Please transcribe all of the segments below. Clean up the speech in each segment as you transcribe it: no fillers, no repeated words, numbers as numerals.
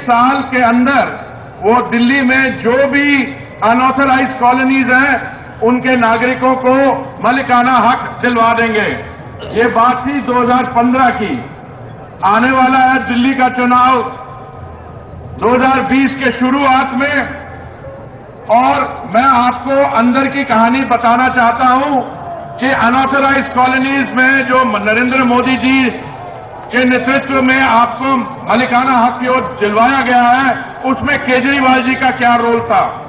साल के अंदर वो दिल्ली में जो भी अनऑथराइज्ड कॉलोनीज हैं उनके नागरिकों को मालिकाना हक दिलवा देंगे। ये बात थी 2015 की। आने वाला है दिल्ली का चुनाव 2020 के शुरुआत में, और मैं आपको अंदर की कहानी बताना चाहता हूं कि अनऑथराइज्ड कॉलोनीज में जो नरेंद्र मोदी जी के नेतृत्व में आपको मालिकाना हक की ओर दिलवाया गया है, उसमें केजरीवाल जी का क्या रोल था।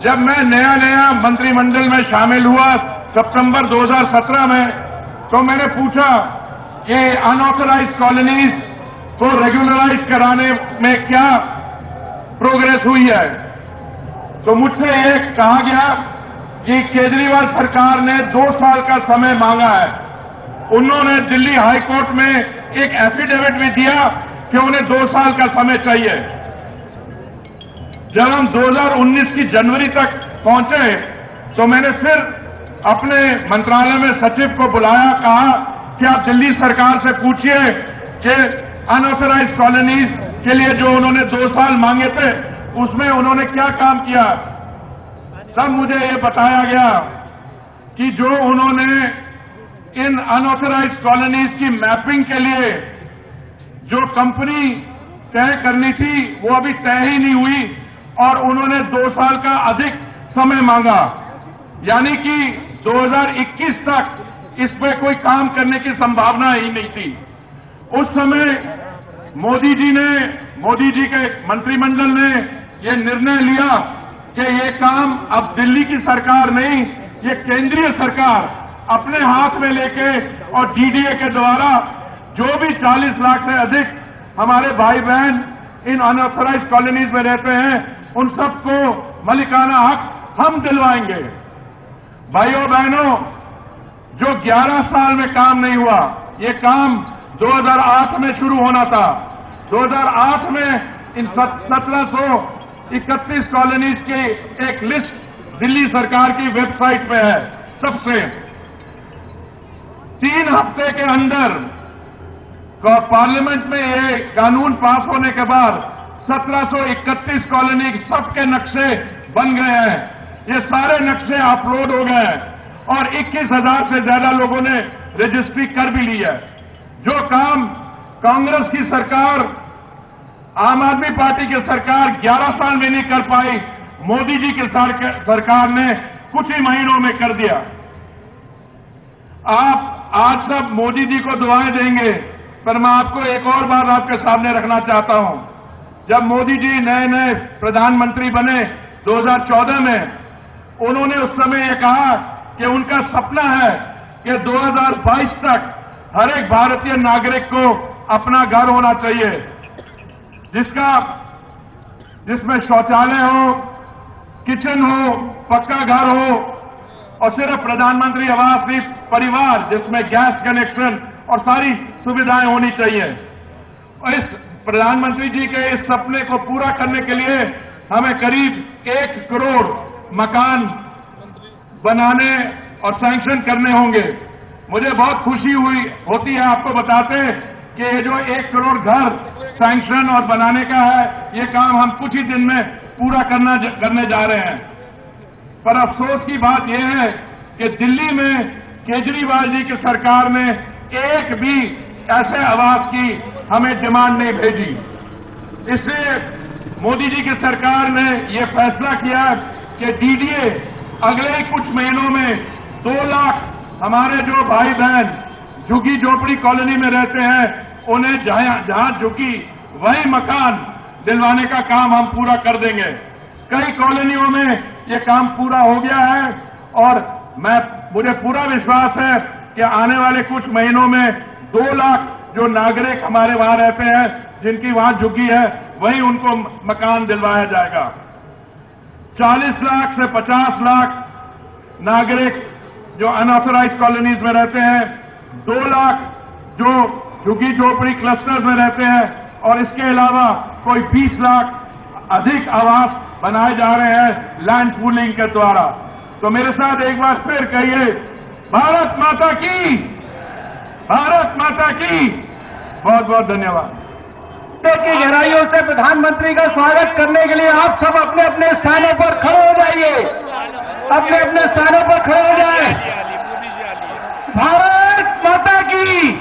जब मैं नया मंत्रिमंडल में शामिल हुआ सितंबर 2017 में, तो मैंने पूछा कि अनऑथराइज्ड कॉलोनीज को रेगुलराइज कराने में क्या प्रोग्रेस हुई है। तो मुझसे ये कहा गया कि केजरीवाल सरकार ने 2 साल का समय मांगा है। उन्होंने दिल्ली हाई कोर्ट में एक एफिडेविट भी दिया कि उन्हें 2 साल का समय चाहिए। जब हम 2019 की जनवरी तक पहुंचे तो मैंने फिर अपने मंत्रालय में सचिव को बुलाया, कहा कि आप दिल्ली सरकार से पूछिए कि अनऑथराइज्ड कॉलोनीज के लिए जो उन्होंने 2 साल मांगे थे उसमें उन्होंने क्या काम किया। तब मुझे ये बताया गया कि जो उन्होंने इन अनऑथराइज्ड कॉलोनीज की मैपिंग के लिए जो कंपनी तय करनी थी वो अभी तय ही नहीं हुई, और उन्होंने 2 साल का अधिक समय मांगा। यानी कि 2021 तक इस पर कोई काम करने की संभावना ही नहीं थी। उस समय मोदी जी के मंत्रिमंडल ने ये निर्णय लिया कि ये काम अब दिल्ली की सरकार नहीं, ये केंद्रीय सरकार अपने हाथ में लेके और डीडीए के द्वारा जो भी 40 लाख से अधिक हमारे भाई बहन इन अनऑथराइज्ड कॉलोनीज में रहते हैं उन सबको मालिकाना हक हम दिलवाएंगे। भाइयों बहनों, जो 11 साल में काम नहीं हुआ, ये काम 2008 में शुरू होना था। 2008 में इन 1731 कॉलोनीज की एक लिस्ट दिल्ली सरकार की वेबसाइट पे है। सबसे 3 हफ्ते के अंदर पार्लियामेंट में ये कानून पास होने के बाद 1731 कॉलोनी सबके नक्शे बन गए हैं। ये सारे नक्शे अपलोड हो गए हैं और 21,000 से ज्यादा लोगों ने रजिस्ट्री कर भी ली है। जो काम कांग्रेस की सरकार, आम आदमी पार्टी की सरकार 11 साल में नहीं कर पाई, मोदी जी की सरकार ने कुछ ही महीनों में कर दिया। आप आज सब मोदी जी को दुआएं देंगे, पर मैं आपको एक और बात आपके सामने रखना चाहता हूं। जब मोदी जी नए प्रधानमंत्री बने 2014 में, उन्होंने उस समय ये कहा कि उनका सपना है कि 2022 तक हर एक भारतीय नागरिक को अपना घर होना चाहिए, जिसमें शौचालय हो, किचन हो, पक्का घर हो, और सिर्फ प्रधानमंत्री आवास भी परिवार जिसमें गैस कनेक्शन और सारी सुविधाएं होनी चाहिए। और इस प्रधानमंत्री जी के इस सपने को पूरा करने के लिए हमें करीब 1 करोड़ मकान बनाने और सैंक्शन करने होंगे। मुझे बहुत खुशी होती है आपको बताते कि ये जो 1 करोड़ घर सैंक्शन और बनाने का है, ये काम हम कुछ ही दिन में पूरा करने जा रहे हैं। पर अफसोस की बात यह है कि दिल्ली में केजरीवाल जी की सरकार ने एक भी ऐसे आवास की हमें डिमांड नहीं भेजी। इसलिए मोदी जी की सरकार ने यह फैसला किया कि डीडीए अगले कुछ महीनों में 2 लाख हमारे जो भाई बहन झुग्गी झोपड़ी कॉलोनी में रहते हैं, उन्हें जहां झुग्गी वही मकान दिलवाने का काम हम पूरा कर देंगे। कई कॉलोनियों में ये काम पूरा हो गया है और मुझे पूरा विश्वास है कि आने वाले कुछ महीनों में 2 लाख जो नागरिक हमारे वहां रहते हैं, जिनकी वहां झुग्गी है, वहीं उनको मकान दिलवाया जाएगा। 40 लाख से 50 लाख नागरिक जो अनऑथराइज्ड कॉलोनीज में रहते हैं, 2 लाख जो झुग्गी झोपड़ी क्लस्टर्स में रहते हैं, और इसके अलावा कोई 20 लाख अधिक आवास बनाए जा रहे हैं लैंड पूलिंग के द्वारा। तो मेरे साथ एक बार फिर कहिए, भारत माता की, भारत माता की। बहुत बहुत धन्यवाद। की गहराइयों से प्रधानमंत्री का स्वागत करने के लिए आप सब अपने अपने स्थानों पर खड़े हो जाइए, अपने अपने स्थानों पर खड़े हो जाए। भारत माता की,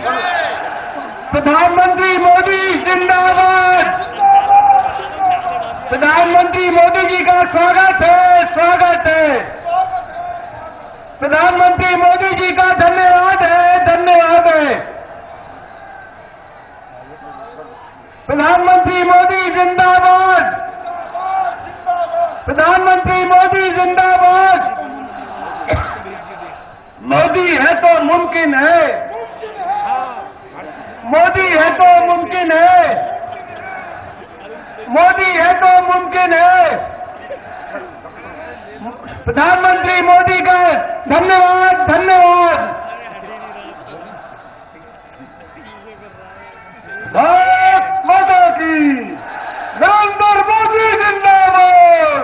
प्रधानमंत्री मोदी जिंदाबाद। प्रधानमंत्री मोदी जी का स्वागत है, स्वागत है। प्रधानमंत्री मोदी जी का धन्यवाद है, धन्यवाद है। प्रधानमंत्री मोदी जिंदाबाद, प्रधानमंत्री मोदी जिंदाबाद। मोदी है तो मुमकिन है, मोदी है तो मुमकिन है, मोदी है तो मुमकिन है। प्रधानमंत्री मोदी का धन्यवाद, धन्यवाद। भारत माता की, नरेंद्र मोदी जिंदाबाद।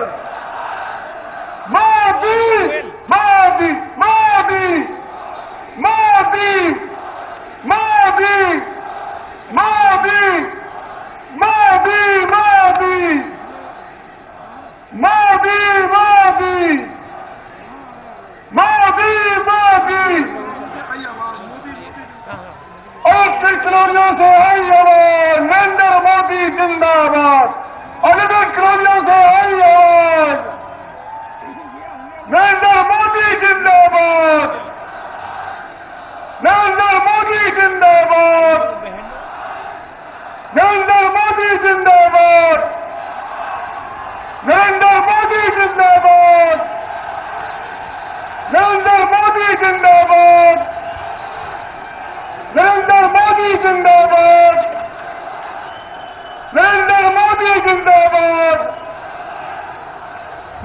मोदी मोदी मोदी मोदी मोदी मोदी मोदी मोदी मोदी मोदी मोदी मोदी। और कॉलोनियों से आई आवाज, नरेंद्र मोदी जिंदाबाद। अलग कॉलोनियों से आई आवाज, नरेंद्र मोदी जिंदाबाद, नरेंद्र मोदी जिंदाबाद, नरेंद्र मोदी जिंदाबाद, नरेंद्र मोदी जिंदाबाद, नरेंद्र मोदी जिंदाबाद, नरेंद्र मोदी जिंदाबाद, नरेंद्र मोदी जिंदाबाद।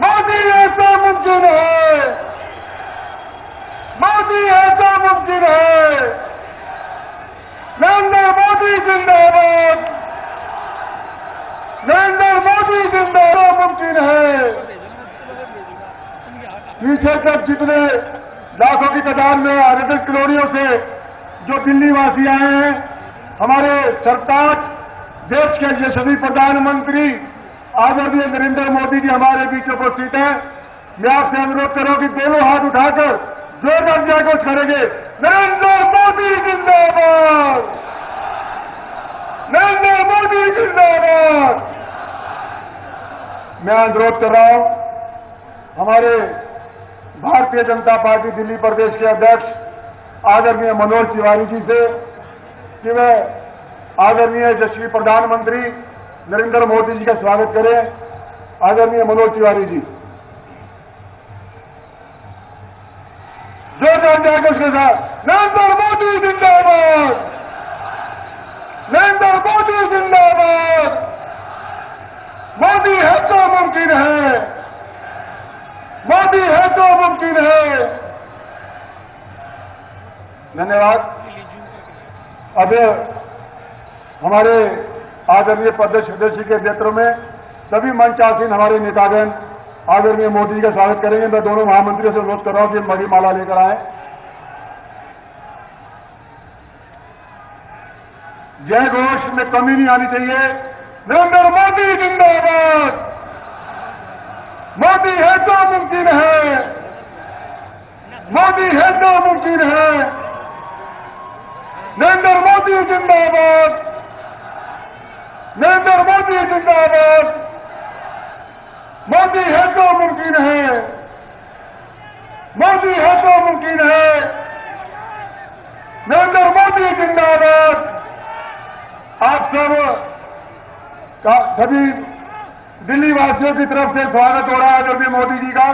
मोदी ऐसा मुमकिन है, मोदी ऐसा मुमकिन है। नरेंद्र मोदी जिंदाबाद, नरेंद्र मोदी जिंदाबाद मुमकिन है। पीछे तक जितने लाखों की तादाद में आरएसएस कॉलोनियों से जो दिल्ली वासी आए हैं, हमारे सरताज देश के यशस्वी प्रधानमंत्री आदरणीय नरेंद्र मोदी जी हमारे बीच उपस्थित हैं। मैं आपसे अनुरोध कर रहा हूं कि दोनों हाथ उठाकर जोरदार जयघोष करेंगे, नरेंद्र मोदी जिंदाबाद, नरेंद्र मोदी जिंदाबाद। मैं अनुरोध कर रहा हूं हमारे भारतीय जनता पार्टी दिल्ली प्रदेश के अध्यक्ष आदरणीय मनोज तिवारी जी से कि वह आदरणीय यशस्वी प्रधानमंत्री नरेंद्र मोदी जी का स्वागत करें। आदरणीय मनोज तिवारी जी, जोरदार जयघोष के साथ नरेंद्र मोदी जिंदाबाद, नरेंद्र मोदी जिंदाबाद। मोदी है तो मुमकिन है, मोदी है तो मुमकिन है। धन्यवाद। अब हमारे आदरणीय प्रदेश सदस्य के नेतृत्व में सभी मंचासीन हमारे नेतागण आदरणीय मोदी जी का स्वागत करेंगे। मैं दोनों महामंत्रियों से अनुरोध कर रहा हूं कि मणि माला लेकर आए। जय घोष में कमी नहीं आनी चाहिए। नरेंद्र मोदी जिंदाबाद, मोदी है तो मुमकिन है, मोदी है तो मुमकिन है। नरेंद्र मोदी जिंदाबाद, नरेंद्र मोदी जिंदाबाद। मोदी है तो मुमकिन है, मोदी है तो मुमकिन है। नरेंद्र मोदी जिंदाबाद। आप सब सभी दिल्ली वासियों की तरफ से स्वागत हो रहा है आदरणीय मोदी जी का।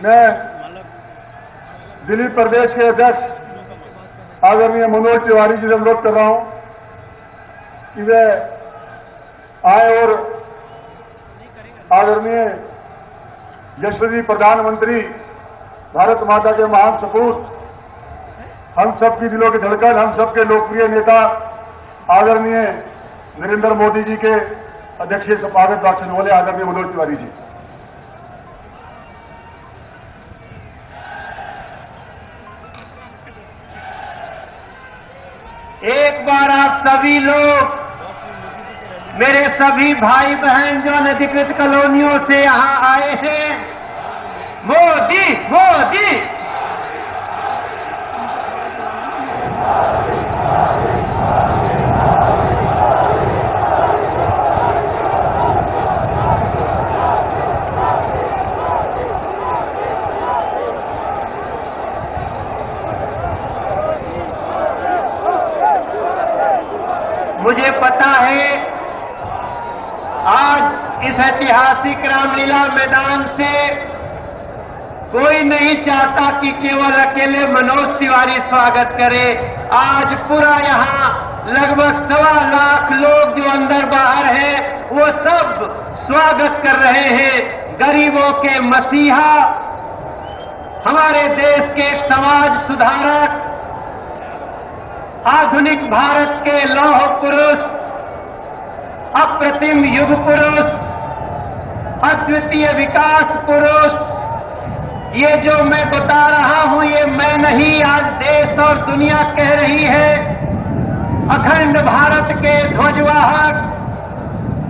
मैं दिल्ली प्रदेश के अध्यक्ष आदरणीय मनोज तिवारी जी से अनुरोध कर रहा हूं कि वे आए और आदरणीय यशस्वी प्रधानमंत्री भारत माता के महान सपूत, हम सबकी दिलों की धड़कन, हम सबके लोकप्रिय नेता आदरणीय नरेंद्र मोदी जी के अध्यक्षीय स्वागत भाषण बोले आदरणीय मनोज तिवारी जी। एक बार आप सभी लोग, मेरे सभी भाई बहन जो अनधिकृत कॉलोनियों से यहाँ आए हैं, मोदी मोदी, मुझे पता है आज इस ऐतिहासिक रामलीला मैदान से कोई नहीं चाहता कि केवल अकेले मनोज तिवारी स्वागत करे। आज पूरा यहाँ लगभग 1.25 लाख लोग जो अंदर बाहर हैं, वो सब स्वागत कर रहे हैं। गरीबों के मसीहा, हमारे देश के एक समाज सुधारक, आधुनिक भारत के लौह पुरुष, अप्रतिम युग पुरुष, अद्वितीय विकास पुरुष, ये जो मैं बता रहा हूं ये मैं नहीं, आज देश और दुनिया कह रही है। अखंड भारत के ध्वजवाहक,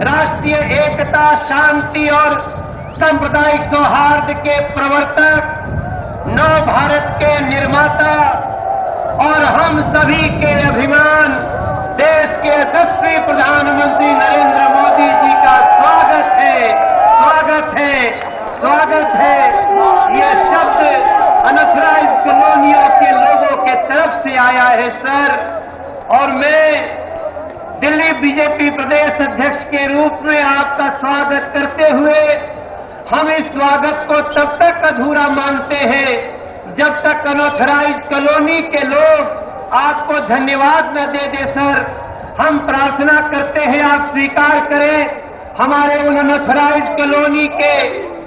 राष्ट्रीय एकता, शांति और सांप्रदायिक सौहार्द के प्रवर्तक, नव भारत के निर्माता और हम सभी के अभिमान, देश के यशस्वी प्रधानमंत्री नरेंद्र मोदी जी का स्वागत है, स्वागत है, स्वागत है। ये शब्द अनऑथराइज्ड कॉलोनियों के लोगों के तरफ से आया है सर, और मैं दिल्ली बीजेपी प्रदेश अध्यक्ष के रूप में आपका स्वागत करते हुए, हम इस स्वागत को तब तक अधूरा मानते हैं जब तक अनऑथराइज्ड कॉलोनी के लोग आपको धन्यवाद न दे दे सर। हम प्रार्थना करते हैं आप स्वीकार करें हमारे उन अनऑथराइज्ड कॉलोनी के,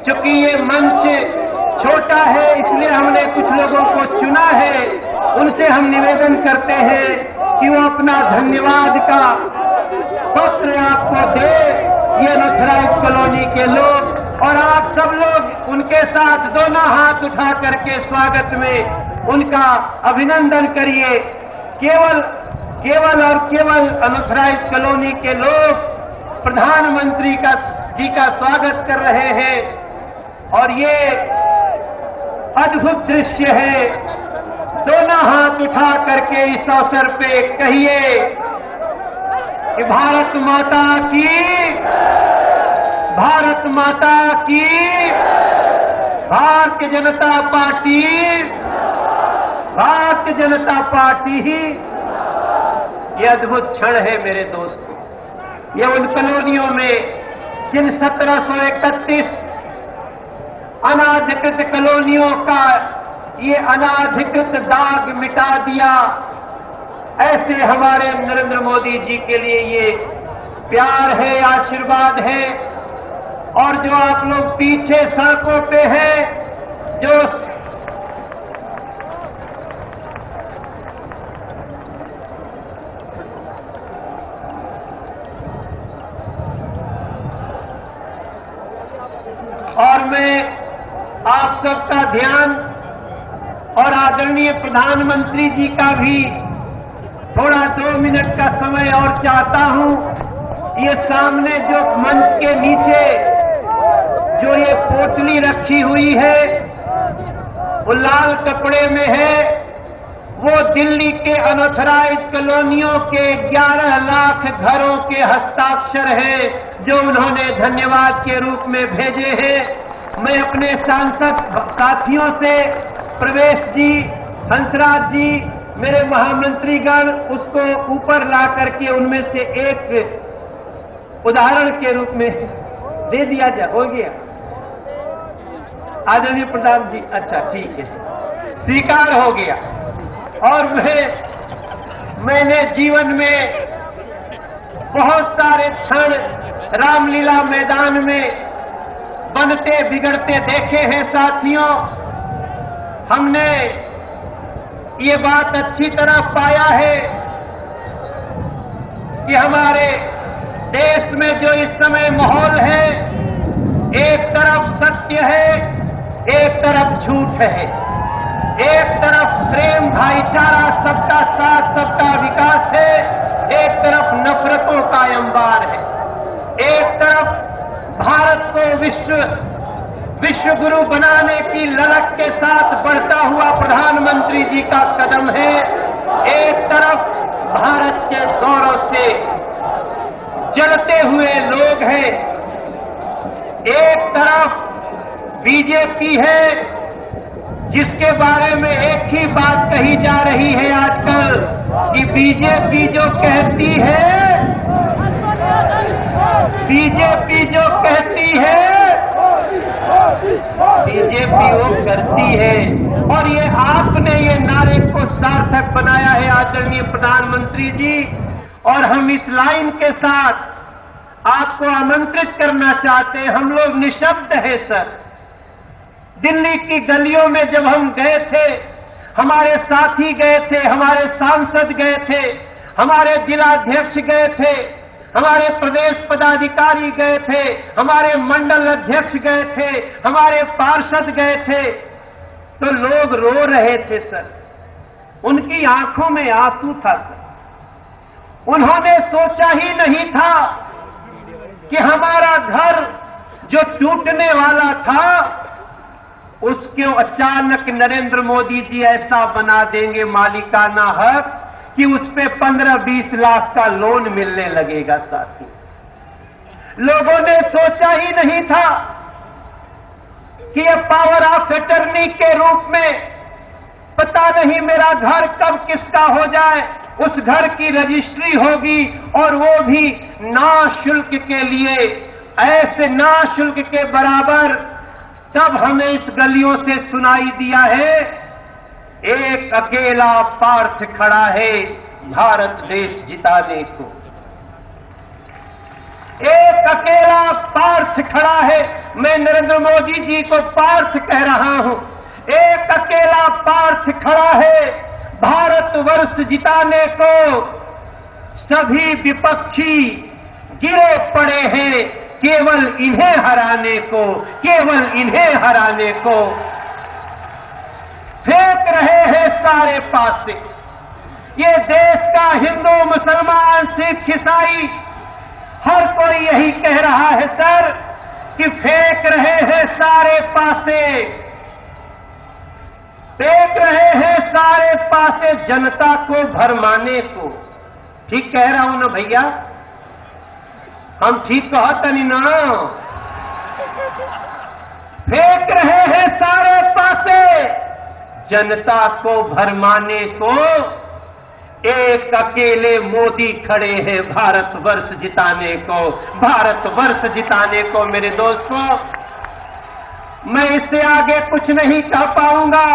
चूंकि ये मंच छोटा है इसलिए हमने कुछ लोगों को चुना है, उनसे हम निवेदन करते हैं कि वो अपना धन्यवाद का पत्र आपको दे, ये अनऑथराइज्ड कॉलोनी के लोग, और आप सब लोग उनके साथ दोनों हाथ उठा करके स्वागत में उनका अभिनंदन करिए। केवल और केवल अनऑथराइज्ड कॉलोनी के लोग प्रधानमंत्री जी का स्वागत कर रहे हैं, और ये अद्भुत दृश्य है। दोनों हाथ उठा करके इस अवसर पे कहिए कि भारत माता की, भारत माता की, भारतीय जनता पार्टी, भारतीय जनता पार्टी ही। ये अद्भुत क्षण है मेरे दोस्तों। ये उन कॉलोनियों में जिन 1731 अनाधिकृत कॉलोनियों का ये अनाधिकृत दाग मिटा दिया, ऐसे हमारे नरेंद्र मोदी जी के लिए ये प्यार है, आशीर्वाद है। और जो आप लोग पीछे सड़कों पे हैं, जो और मैं आप सबका ध्यान और आदरणीय प्रधानमंत्री जी का भी थोड़ा 2 मिनट का समय और चाहता हूं। ये सामने जो मंच के नीचे जो ये पोटली रखी हुई है, वो लाल कपड़े में है, वो दिल्ली के अनऑथराइज्ड कॉलोनियों के 11 लाख घरों के हस्ताक्षर हैं जो उन्होंने धन्यवाद के रूप में भेजे हैं। मैं अपने सांसद साथियों से, प्रवेश जी, हंसराज जी, मेरे महामंत्रीगण, उसको ऊपर ला करके उनमें से एक उदाहरण के रूप में दे दिया जा, हो गया आदरणीय प्रधान जी? अच्छा ठीक है, स्वीकार हो गया। और मैंने जीवन में बहुत सारे क्षण रामलीला मैदान में बनते बिगड़ते देखे हैं साथियों। हमने ये बात अच्छी तरह पाया है कि हमारे देश में जो इस समय माहौल है, एक तरफ सत्य है, एक तरफ झूठ है, एक तरफ प्रेम, भाईचारा, सबका साथ, सबका विकास है, विश्व गुरु बनाने की ललक के साथ बढ़ता हुआ प्रधानमंत्री जी का कदम है। एक तरफ भारत के गौरव से जलते हुए लोग हैं, एक तरफ बीजेपी है जिसके बारे में एक ही बात कही जा रही है आजकल कि बीजेपी जो कहती वो करती है। और ये आपने ये नारे को सार्थक बनाया है आदरणीय प्रधानमंत्री जी, और हम इस लाइन के साथ आपको आमंत्रित करना चाहते हैं। हम लोग निशब्द हैं सर। दिल्ली की गलियों में जब हम गए थे, हमारे साथी गए थे, हमारे सांसद गए थे, हमारे जिलाध्यक्ष गए थे, हमारे प्रदेश पदाधिकारी गए थे, हमारे मंडल अध्यक्ष गए थे, हमारे पार्षद गए थे, तो लोग रो रहे थे सर। उनकी आंखों में आंसू था सर। उन्होंने सोचा ही नहीं था कि हमारा घर जो टूटने वाला था उसको अचानक नरेंद्र मोदी जी ऐसा बना देंगे मालिकाना हक कि उस पे 15-20 लाख का लोन मिलने लगेगा। साथी, लोगों ने सोचा ही नहीं था कि ये पावर ऑफ अटर्नी के रूप में पता नहीं मेरा घर कब किसका हो जाए, उस घर की रजिस्ट्री होगी और वो भी ना शुल्क के लिए, ऐसे ना शुल्क के बराबर। तब हमें इस गलियों से सुनाई दिया है, एक अकेला पार्थ खड़ा है भारत देश जिताने को। एक अकेला पार्थ खड़ा है। मैं नरेंद्र मोदी जी को पार्थ कह रहा हूं। एक अकेला पार्थ खड़ा है भारतवर्ष जिताने को। सभी विपक्षी गिरे पड़े हैं केवल इन्हें हराने को, केवल इन्हें हराने को। फेंक रहे हैं सारे पासे। ये देश का हिंदू, मुसलमान, सिख, ईसाई हर कोई यही कह रहा है सर कि फेंक रहे हैं सारे पासे, फेंक रहे हैं सारे पासे जनता को भरमाने को। ठीक कह रहा हूं ना भैया? हम ठीक कहते नहीं ना? फेंक रहे हैं सारे पासे जनता को भरमाने को। एक अकेले मोदी खड़े हैं भारतवर्ष जिताने को, भारतवर्ष जिताने को। मेरे दोस्तों, मैं इससे आगे कुछ नहीं कह पाऊंगा।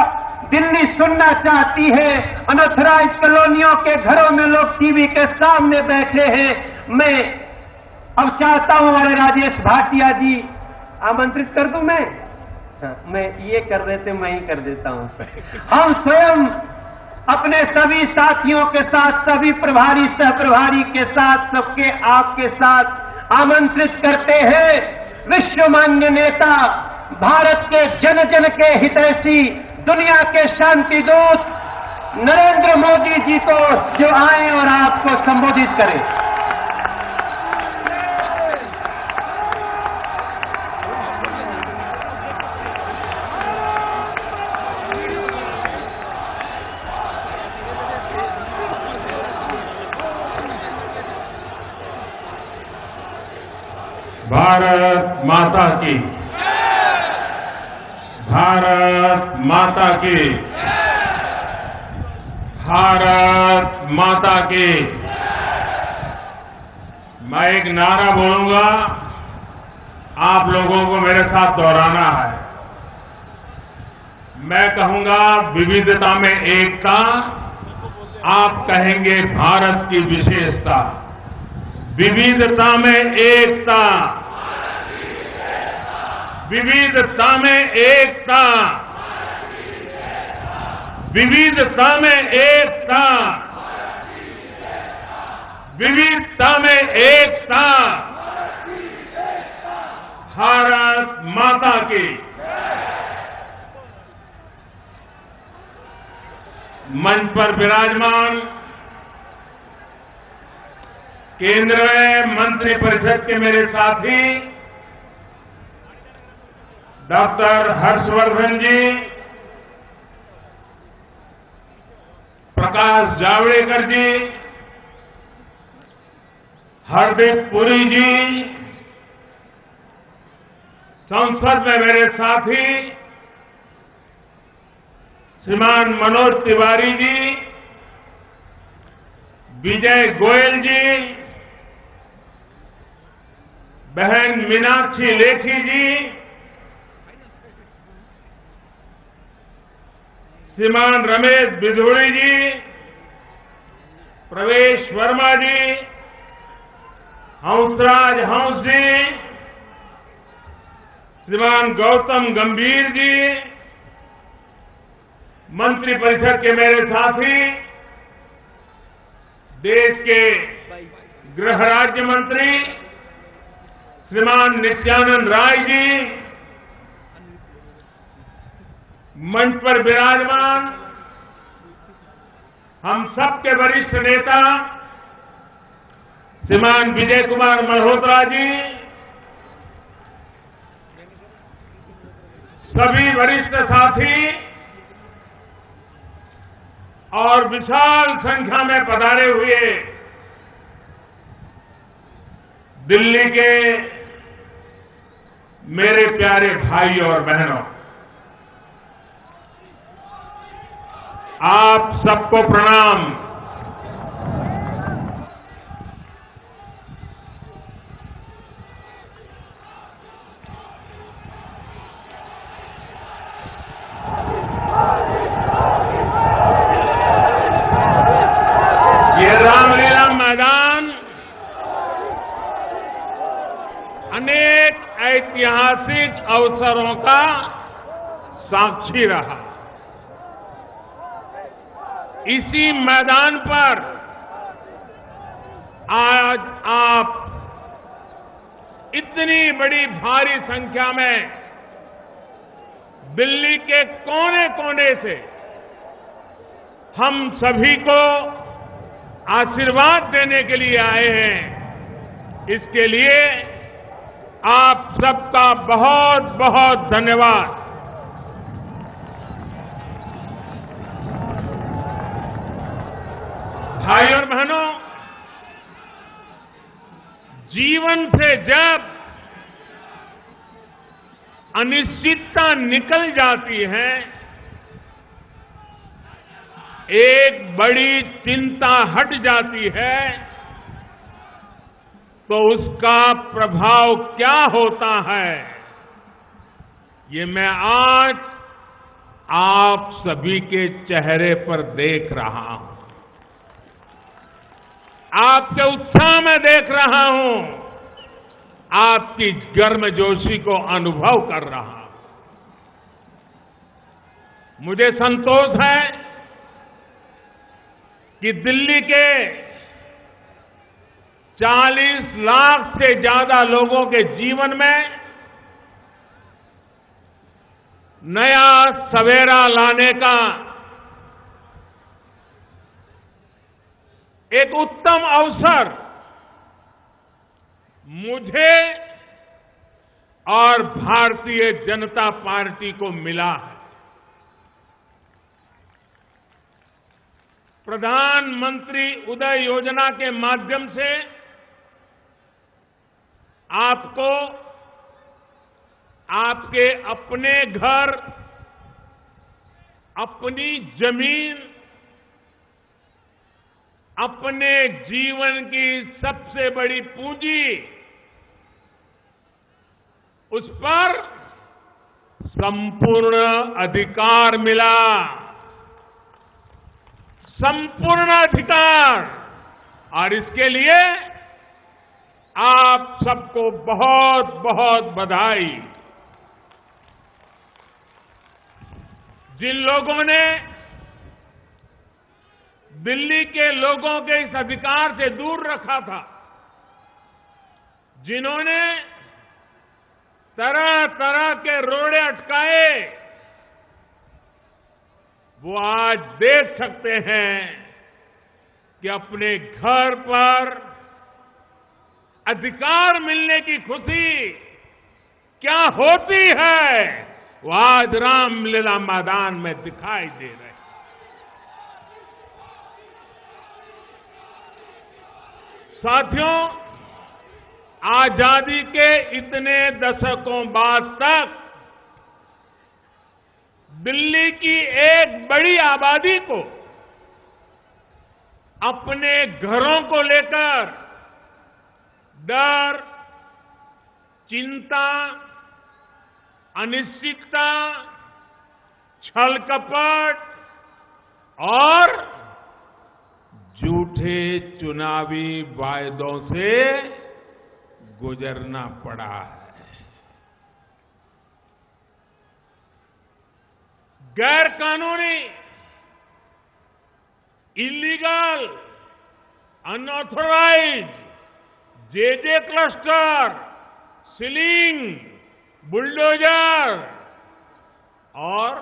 दिल्ली सुनना चाहती है। अनथराइज कॉलोनियों के घरों में लोग टीवी के सामने बैठे हैं। मैं अब चाहता हूं हमारे राजेश भाटिया जी, आमंत्रित कर दूं मैं? मैं ये कर रहे थे, मैं ही कर देता हूं। हम स्वयं अपने सभी साथियों के साथ, सभी प्रभारी सह प्रभारी के साथ, सबके आपके साथ आमंत्रित करते हैं विश्वमान्य नेता, भारत के जन जन के हितैषी, दुनिया के शांति दूत नरेंद्र मोदी जी को, जो आए और आपको संबोधित करें। भारत माता की, भारत माता की, भारत माता की। मैं एक नारा बोलूंगा, आप लोगों को मेरे साथ दोहराना है। मैं कहूंगा विविधता में एकता, आप कहेंगे भारत की विशेषता। विविधता में एकता, विविधता में एकता, विविधता में एकता, विविधता में एकता। भारत माता की। मंच पर विराजमान केंद्रीय मंत्रिपरिषद के मेरे साथी, डॉक्टर हर्षवर्धन जी, प्रकाश जावड़ेकर जी, हरदीप पुरी जी, संसद में मेरे साथी श्रीमान मनोज तिवारी जी, विजय गोयल जी, बहन मीनाक्षी लेखी जी, श्रीमान रमेश बिधूड़ी जी, प्रवेश वर्मा जी, हंसराज हंस जी, श्रीमान गौतम गंभीर जी, मंत्रिपरिषद के मेरे साथी, देश के गृह राज्य मंत्री श्रीमान नित्यानंद राय जी, मंच पर विराजमान हम सबके वरिष्ठ नेता श्रीमान विजय कुमार मल्होत्रा जी, सभी वरिष्ठ साथी और विशाल संख्या में पधारे हुए दिल्ली के मेरे प्यारे भाई और बहनों, आप सबको प्रणाम। ये रामलीला मैदान अनेक ऐतिहासिक अवसरों का साक्षी रहा। इसी मैदान पर आज आप इतनी बड़ी भारी संख्या में दिल्ली के कोने कोने से हम सभी को आशीर्वाद देने के लिए आए हैं। इसके लिए आप सबका बहुत बहुत धन्यवाद। भाई और बहनों, जीवन से जब अनिश्चितता निकल जाती है, एक बड़ी चिंता हट जाती है, तो उसका प्रभाव क्या होता है, ये मैं आज आप सभी के चेहरे पर देख रहा हूं, आपके उत्साह में देख रहा हूं, आपकी गर्मजोशी को अनुभव कर रहा हूं। मुझे संतोष है कि दिल्ली के 40 लाख से ज्यादा लोगों के जीवन में नया सवेरा लाने का एक उत्तम अवसर मुझे और भारतीय जनता पार्टी को मिला है। प्रधानमंत्री उदय योजना के माध्यम से आपको आपके अपने घर, अपनी जमीन, अपने जीवन की सबसे बड़ी पूंजी, उस पर संपूर्ण अधिकार मिला, संपूर्ण अधिकार। और इसके लिए आप सबको बहुत बहुत बधाई। जिन लोगों ने दिल्ली के लोगों के इस अधिकार से दूर रखा था, जिन्होंने तरह तरह के रोड़े अटकाए, वो आज देख सकते हैं कि अपने घर पर अधिकार मिलने की खुशी क्या होती है वो आज रामलीला मैदान में दिखाई दे रहे हैं। साथियों, आजादी के इतने दशकों बाद तक दिल्ली की एक बड़ी आबादी को अपने घरों को लेकर डर, चिंता, अनिश्चितता, छल कपट और झूठे चुनावी वायदों से गुजरना पड़ा है। गैर कानूनी, illegal, unauthorised JJ cluster, ceiling, bulldozer और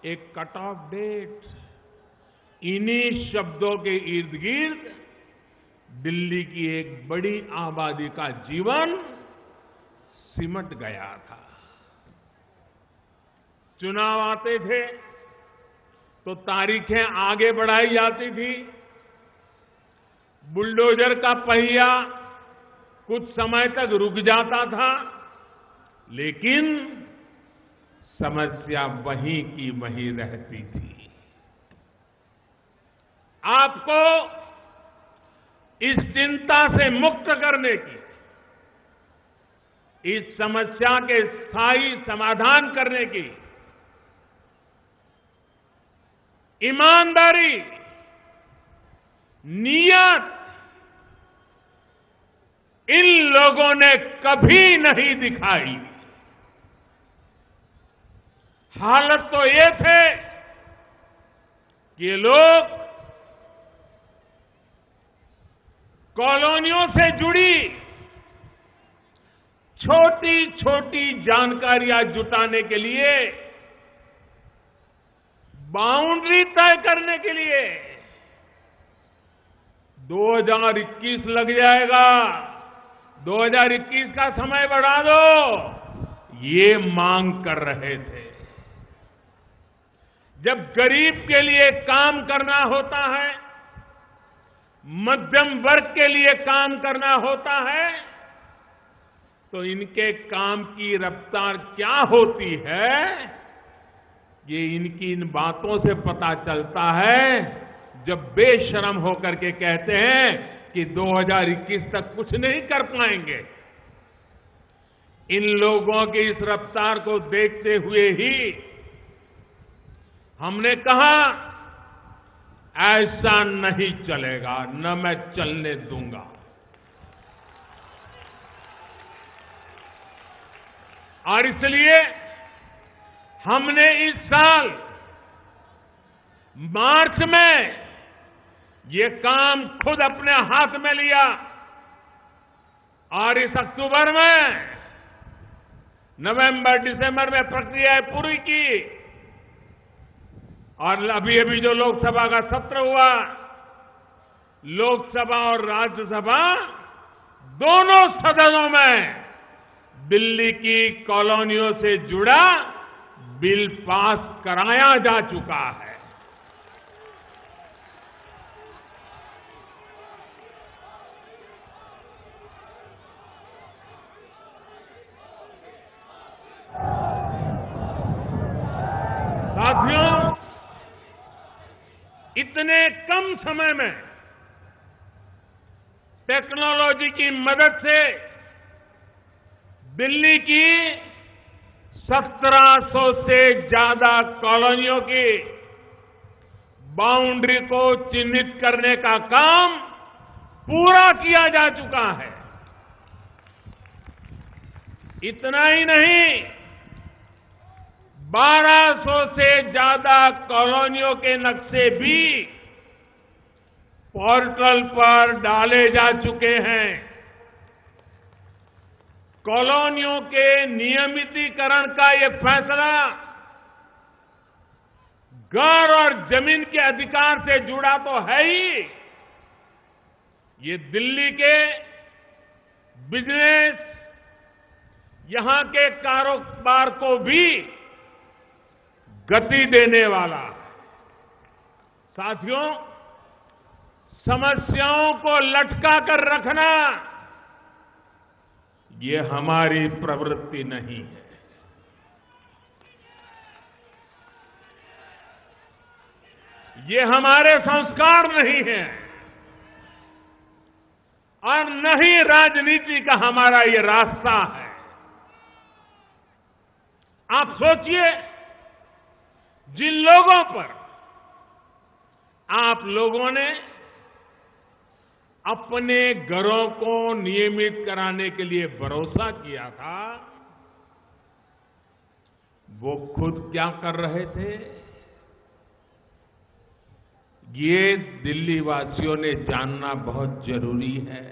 एक कट ऑफ डेट, इन्हीं शब्दों के इर्द गिर्द दिल्ली की एक बड़ी आबादी का जीवन सिमट गया था। चुनाव आते थे तो तारीखें आगे बढ़ाई जाती थी, बुलडोजर का पहिया कुछ समय तक रुक जाता था, लेकिन समस्या वहीं की वहीं रहती थी। आपको इस चिंता से मुक्त करने की, इस समस्या के स्थायी समाधान करने की ईमानदारी, नियत इन लोगों ने कभी नहीं दिखाई। हालत तो ये थे कि ये लोग कॉलोनियों से जुड़ी छोटी छोटी जानकारियां जुटाने के लिए, बाउंड्री तय करने के लिए 2021 लग जाएगा, 2021 का समय बढ़ा दो, ये मांग कर रहे थे। जब गरीब के लिए काम करना होता है, मध्यम वर्ग के लिए काम करना होता है, तो इनके काम की रफ्तार क्या होती है, ये इनकी इन बातों से पता चलता है जब बेशर्म होकर के कहते हैं कि 2021 तक कुछ नहीं कर पाएंगे। इन लोगों की इस रफ्तार को देखते हुए ही हमने कहा ऐसा नहीं चलेगा, न मैं चलने दूंगा। और इसलिए हमने इस साल मार्च में ये काम खुद अपने हाथ में लिया और इस अक्टूबर में, नवंबर, दिसंबर में प्रक्रिया पूरी की और अभी अभी जो लोकसभा का सत्र हुआ, लोकसभा और राज्यसभा दोनों सदनों में दिल्ली की कॉलोनियों से जुड़ा बिल पास कराया जा चुका है। साथियों, इतने कम समय में टेक्नोलॉजी की मदद से दिल्ली की 1700 से ज्यादा कॉलोनियों की बाउंड्री को चिन्हित करने का काम पूरा किया जा चुका है। इतना ही नहीं, 1200 से ज्यादा कॉलोनियों के नक्शे भी पोर्टल पर डाले जा चुके हैं। कॉलोनियों के नियमितीकरण का ये फैसला घर और जमीन के अधिकार से जुड़ा तो है ही, ये दिल्ली के बिजनेस, यहां के कारोबार को भी गति देने वाला। साथियों, समस्याओं को लटका कर रखना ये हमारी प्रवृत्ति नहीं है। ये हमारे संस्कार नहीं है और न ही राजनीति का हमारा ये रास्ता है। आप सोचिए, जिन लोगों पर आप लोगों ने अपने घरों को नियमित कराने के लिए भरोसा किया था, वो खुद क्या कर रहे थे, ये दिल्ली वासियों ने जानना बहुत जरूरी है।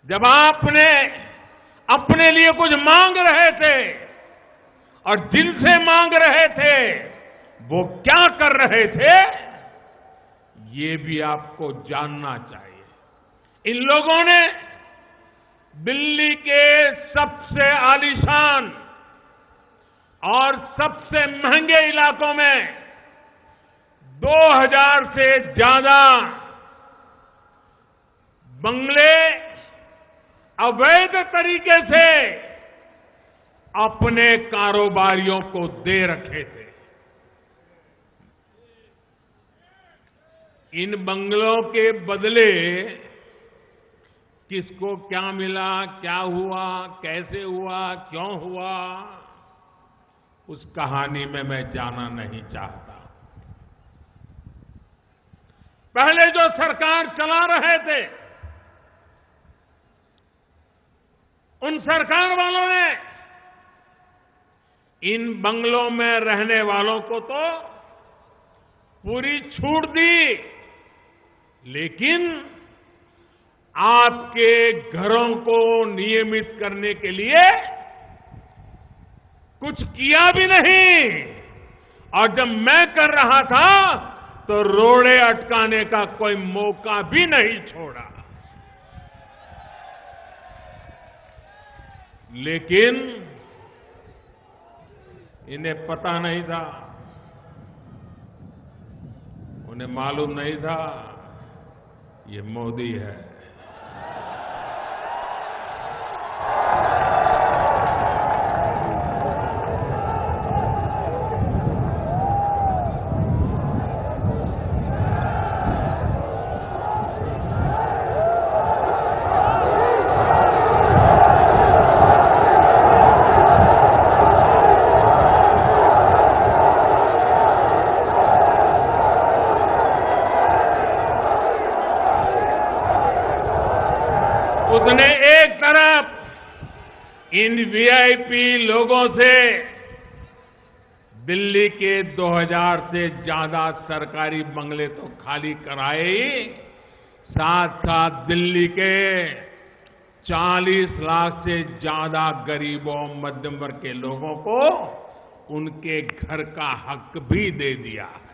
जब आपने अपने लिए कुछ मांग रहे थे और जिनसे मांग रहे थे वो क्या कर रहे थे, ये भी आपको जानना चाहिए। इन लोगों ने दिल्ली के सबसे आलीशान और सबसे महंगे इलाकों में 2000 से ज्यादा बंगले अवैध तरीके से अपने कारोबारियों को दे रखे थे। इन बंगलों के बदले किसको क्या मिला, क्या हुआ, कैसे हुआ, क्यों हुआ, उस कहानी में मैं जाना नहीं चाहता। पहले जो सरकार चला रहे थे, उन सरकार वालों ने इन बंगलों में रहने वालों को तो पूरी छूट दी, लेकिन आपके घरों को नियमित करने के लिए कुछ किया भी नहीं। और जब मैं कर रहा था तो रोड़े अटकाने का कोई मौका भी नहीं छोड़ा। लेकिन इन्हें पता नहीं था, उन्हें मालूम नहीं था ये मोदी है। उसने एक तरफ इन वीआईपी लोगों से दिल्ली के 2000 से ज्यादा सरकारी बंगले तो खाली कराए ही, साथ साथ दिल्ली के 40 लाख से ज्यादा गरीबों, मध्यम वर्ग के लोगों को उनके घर का हक भी दे दिया है।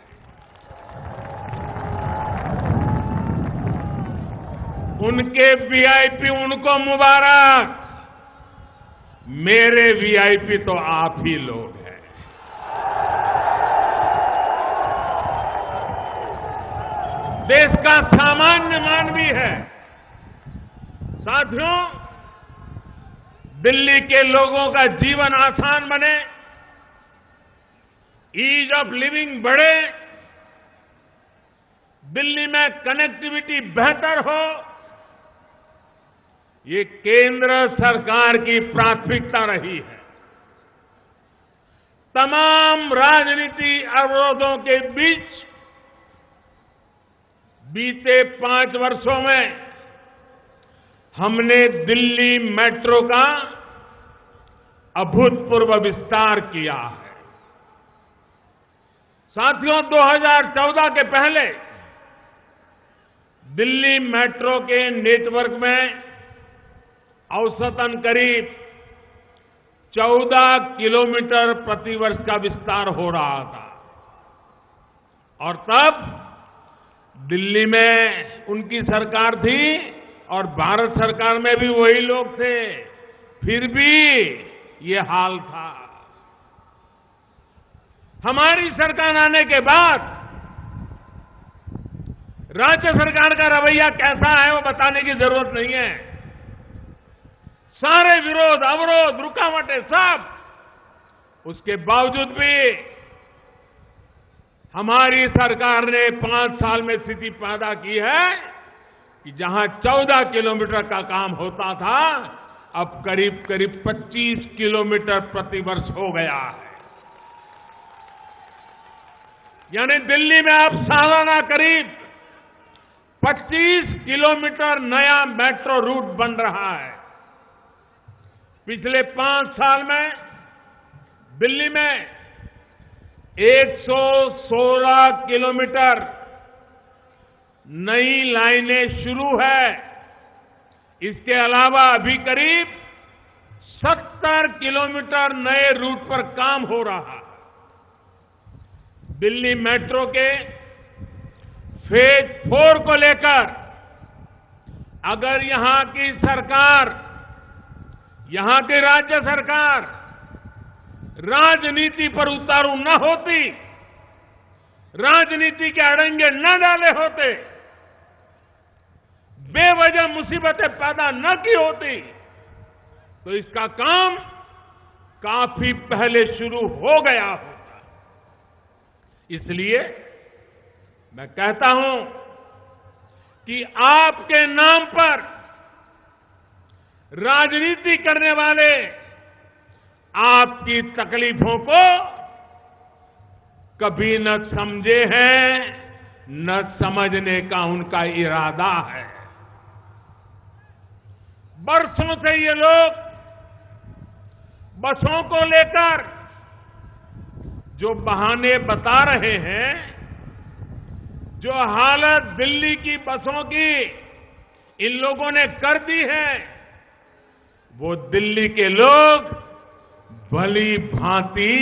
उनके वीआईपी उनको मुबारक, मेरे वीआईपी तो आप ही लोग हैं। देश का सामान्य मानवी है। साथियों, दिल्ली के लोगों का जीवन आसान बने, ईज ऑफ लिविंग बढ़े, दिल्ली में कनेक्टिविटी बेहतर हो, ये केंद्र सरकार की प्राथमिकता रही है। तमाम राजनीति अवरोधों के बीच बीते 5 वर्षों में हमने दिल्ली मेट्रो का अभूतपूर्व विस्तार किया है। साथियों, 2014 के पहले दिल्ली मेट्रो के नेटवर्क में औसतन करीब 14 किलोमीटर प्रतिवर्ष का विस्तार हो रहा था और तब दिल्ली में उनकी सरकार थी और भारत सरकार में भी वही लोग थे। फिर भी ये हाल था। हमारी सरकार आने के बाद राज्य सरकार का रवैया कैसा है वो बताने की जरूरत नहीं है। सारे विरोध, अवरोध, रुकावटें सब, उसके बावजूद भी हमारी सरकार ने 5 साल में स्थिति पैदा की है कि जहां 14 किलोमीटर का काम होता था, अब करीब करीब 25 किलोमीटर प्रतिवर्ष हो गया है। यानी दिल्ली में अब सालाना करीब 25 किलोमीटर नया मेट्रो रूट बन रहा है। पिछले 5 साल में दिल्ली में 116 किलोमीटर नई लाइनें शुरू है। इसके अलावा अभी करीब 70 किलोमीटर नए रूट पर काम हो रहा है। दिल्ली मेट्रो के फेज 4 को लेकर अगर यहां की सरकार, यहां की राज्य सरकार राजनीति पर उतारू न होती, राजनीति के अड़ंगे न डाले होते, बेवजह मुसीबतें पैदा न की होती, तो इसका काम काफी पहले शुरू हो गया होता। इसलिए मैं कहता हूं कि आपके नाम पर राजनीति करने वाले आपकी तकलीफों को कभी न समझे हैं, न समझने का उनका इरादा है। बरसों से ये लोग बसों को लेकर जो बहाने बता रहे हैं, जो हालत दिल्ली की बसों की इन लोगों ने कर दी है, वो दिल्ली के लोग भली भांति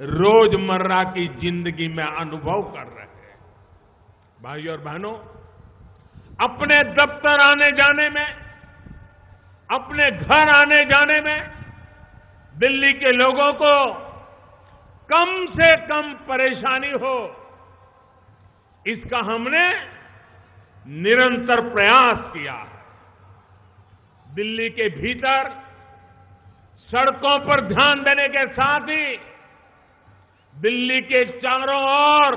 रोजमर्रा की जिंदगी में अनुभव कर रहे हैं। भाइयों और बहनों, अपने दफ्तर आने जाने में, अपने घर आने जाने में दिल्ली के लोगों को कम से कम परेशानी हो, इसका हमने निरंतर प्रयास किया है। दिल्ली के भीतर सड़कों पर ध्यान देने के साथ ही दिल्ली के चारों ओर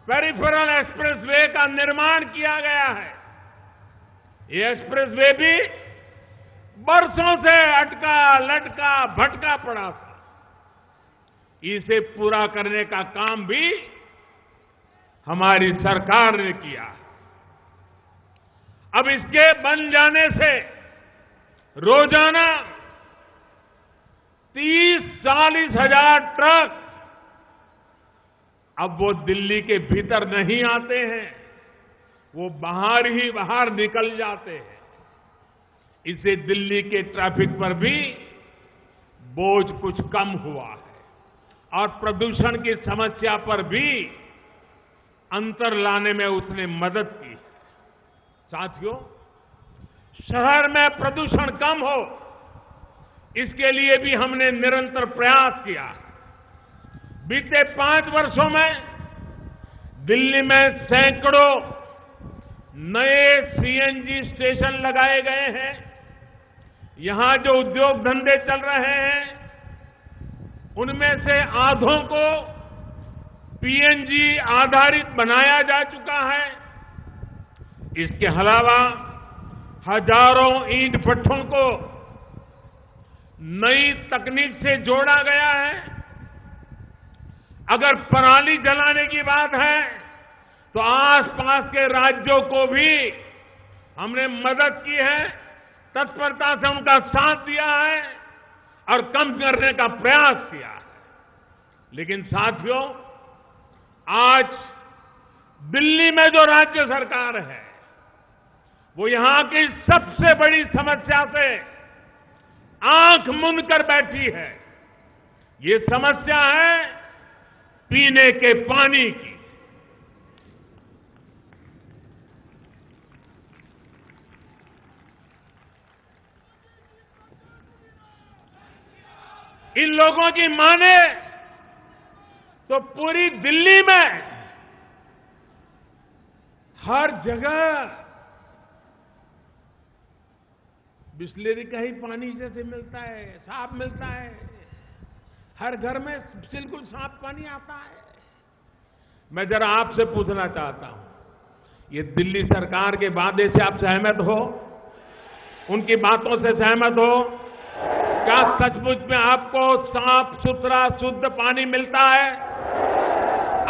पेरिफेरल एक्सप्रेसवे का निर्माण किया गया है। ये एक्सप्रेसवे भी बरसों से अटका लटका भटका पड़ा था। इसे पूरा करने का काम भी हमारी सरकार ने किया। अब इसके बन जाने से रोजाना 30-40 हजार ट्रक अब वो दिल्ली के भीतर नहीं आते हैं, वो बाहर ही बाहर निकल जाते हैं। इससे दिल्ली के ट्रैफिक पर भी बोझ कुछ कम हुआ है और प्रदूषण की समस्या पर भी अंतर लाने में उसने मदद की। साथियों, शहर में प्रदूषण कम हो, इसके लिए भी हमने निरंतर प्रयास किया। बीते 5 वर्षों में दिल्ली में सैकड़ों नए सीएनजी स्टेशन लगाए गए हैं। यहां जो उद्योग धंधे चल रहे हैं, उनमें से आधों को पीएनजी आधारित बनाया जा चुका है। इसके अलावा हजारों ईंट भट्ठों को नई तकनीक से जोड़ा गया है। अगर पराली जलाने की बात है तो आसपास के राज्यों को भी हमने मदद की है, तत्परता से उनका साथ दिया है और कम करने का प्रयास किया है। लेकिन साथियों, आज दिल्ली में जो राज्य सरकार है, वो यहां की सबसे बड़ी समस्या से आंख मूंद कर बैठी है। ये समस्या है पीने के पानी की। इन लोगों की माने तो पूरी दिल्ली में हर जगह बिस्लेरी का ही पानी जैसे मिलता है, साफ मिलता है। हर घर में बिल्कुल साफ पानी आता है। मैं जरा आपसे पूछना चाहता हूं, ये दिल्ली सरकार के वादे से आप सहमत हो? उनकी बातों से सहमत हो? क्या सचमुच में आपको साफ सुथरा शुद्ध पानी मिलता है?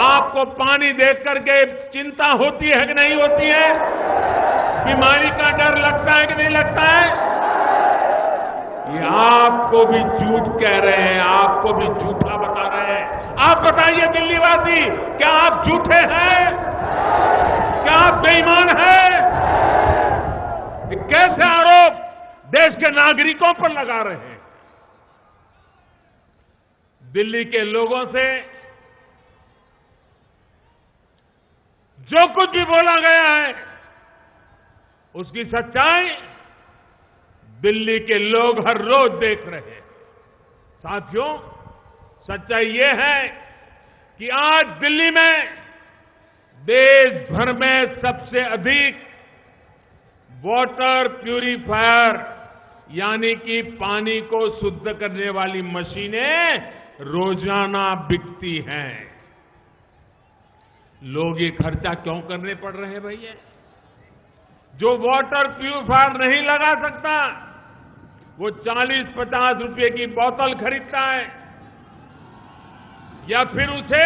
आपको पानी देख करके चिंता होती है कि नहीं होती है? बीमारी का डर लगता है कि नहीं लगता है? ये आपको भी झूठ कह रहे हैं, आपको भी झूठा बता रहे हैं। आप बताइए दिल्ली वासी, क्या आप झूठे हैं? क्या आप बेईमान हैं? ये कैसे आरोप देश के नागरिकों पर लगा रहे हैं? दिल्ली के लोगों से जो कुछ भी बोला गया है उसकी सच्चाई दिल्ली के लोग हर रोज देख रहे हैं। साथियों, सच्चाई ये है कि आज दिल्ली में देश भर में सबसे अधिक वाटर प्यूरिफायर यानी कि पानी को शुद्ध करने वाली मशीनें रोजाना बिकती हैं। लोग ये खर्चा क्यों करने पड़ रहे हैं भैया? जो वाटर प्यूरिफायर नहीं लगा सकता वो 40-50 रुपए की बोतल खरीदता है या फिर उसे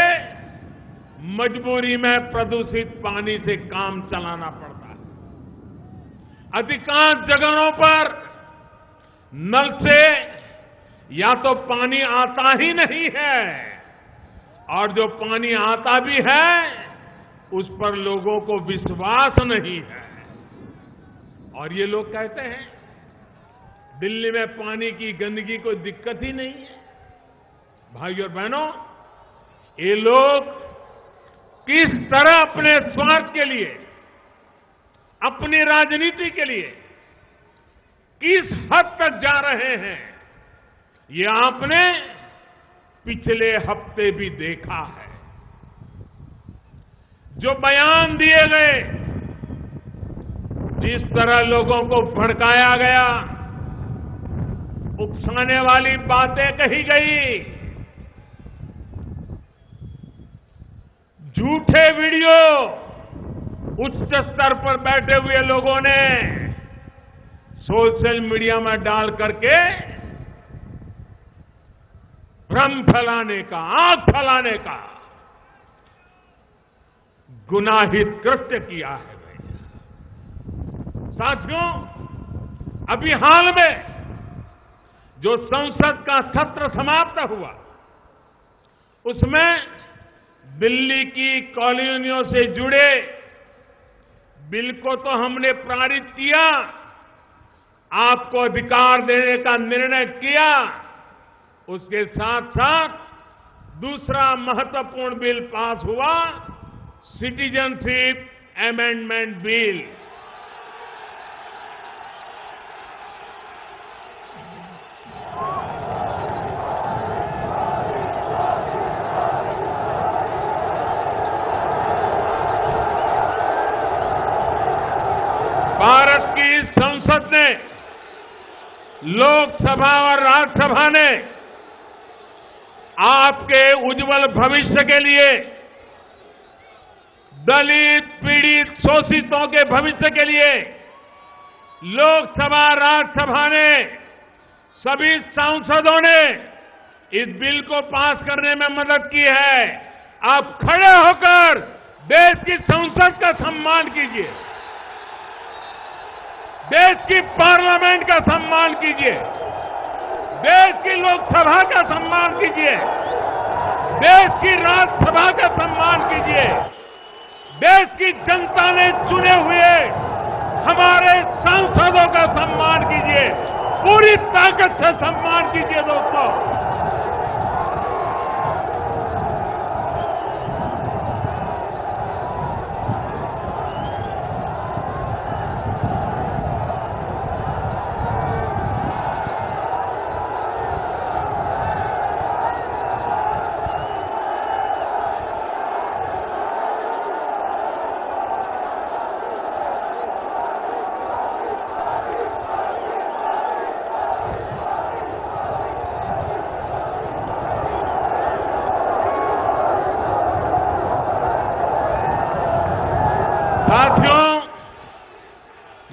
मजबूरी में प्रदूषित पानी से काम चलाना पड़ता है। अधिकांश जगहों पर नल से या तो पानी आता ही नहीं है और जो पानी आता भी है उस पर लोगों को विश्वास नहीं है। और ये लोग कहते हैं दिल्ली में पानी की गंदगी कोई दिक्कत ही नहीं है। भाइयों और बहनों, ये लोग किस तरह अपने स्वार्थ के लिए, अपनी राजनीति के लिए किस हद तक जा रहे हैं, ये आपने पिछले हफ्ते भी देखा है। जो बयान दिए गए, जिस तरह लोगों को भड़काया गया, उकसाने वाली बातें कही गई, झूठे वीडियो उच्च स्तर पर बैठे हुए लोगों ने सोशल मीडिया में डाल करके भ्रम फैलाने का, आग फैलाने का गुनाहित कृत्य किया है। साथियों, अभी हाल में जो संसद का सत्र समाप्त हुआ उसमें दिल्ली की कॉलोनियों से जुड़े बिल को तो हमने पारित किया, आपको अधिकार देने का निर्णय किया। उसके साथ साथ दूसरा महत्वपूर्ण बिल पास हुआ, सिटीजनशिप अमेंडमेंट बिल। भारत की संसद ने, लोकसभा और राज्यसभा ने आपके उज्जवल भविष्य के लिए, दलित, पीड़ित, शोषितों के भविष्य के लिए लोकसभा, राज्यसभा ने, सभी सांसदों ने इस बिल को पास करने में मदद की है। आप खड़े होकर देश की संसद का सम्मान कीजिए, देश की पार्लियामेंट का सम्मान कीजिए, देश की लोकसभा का सम्मान कीजिए, देश की राज्यसभा का सम्मान कीजिए, देश की जनता ने चुने हुए हमारे सांसदों का सम्मान कीजिए, पूरी ताकत से सम्मान कीजिए दोस्तों।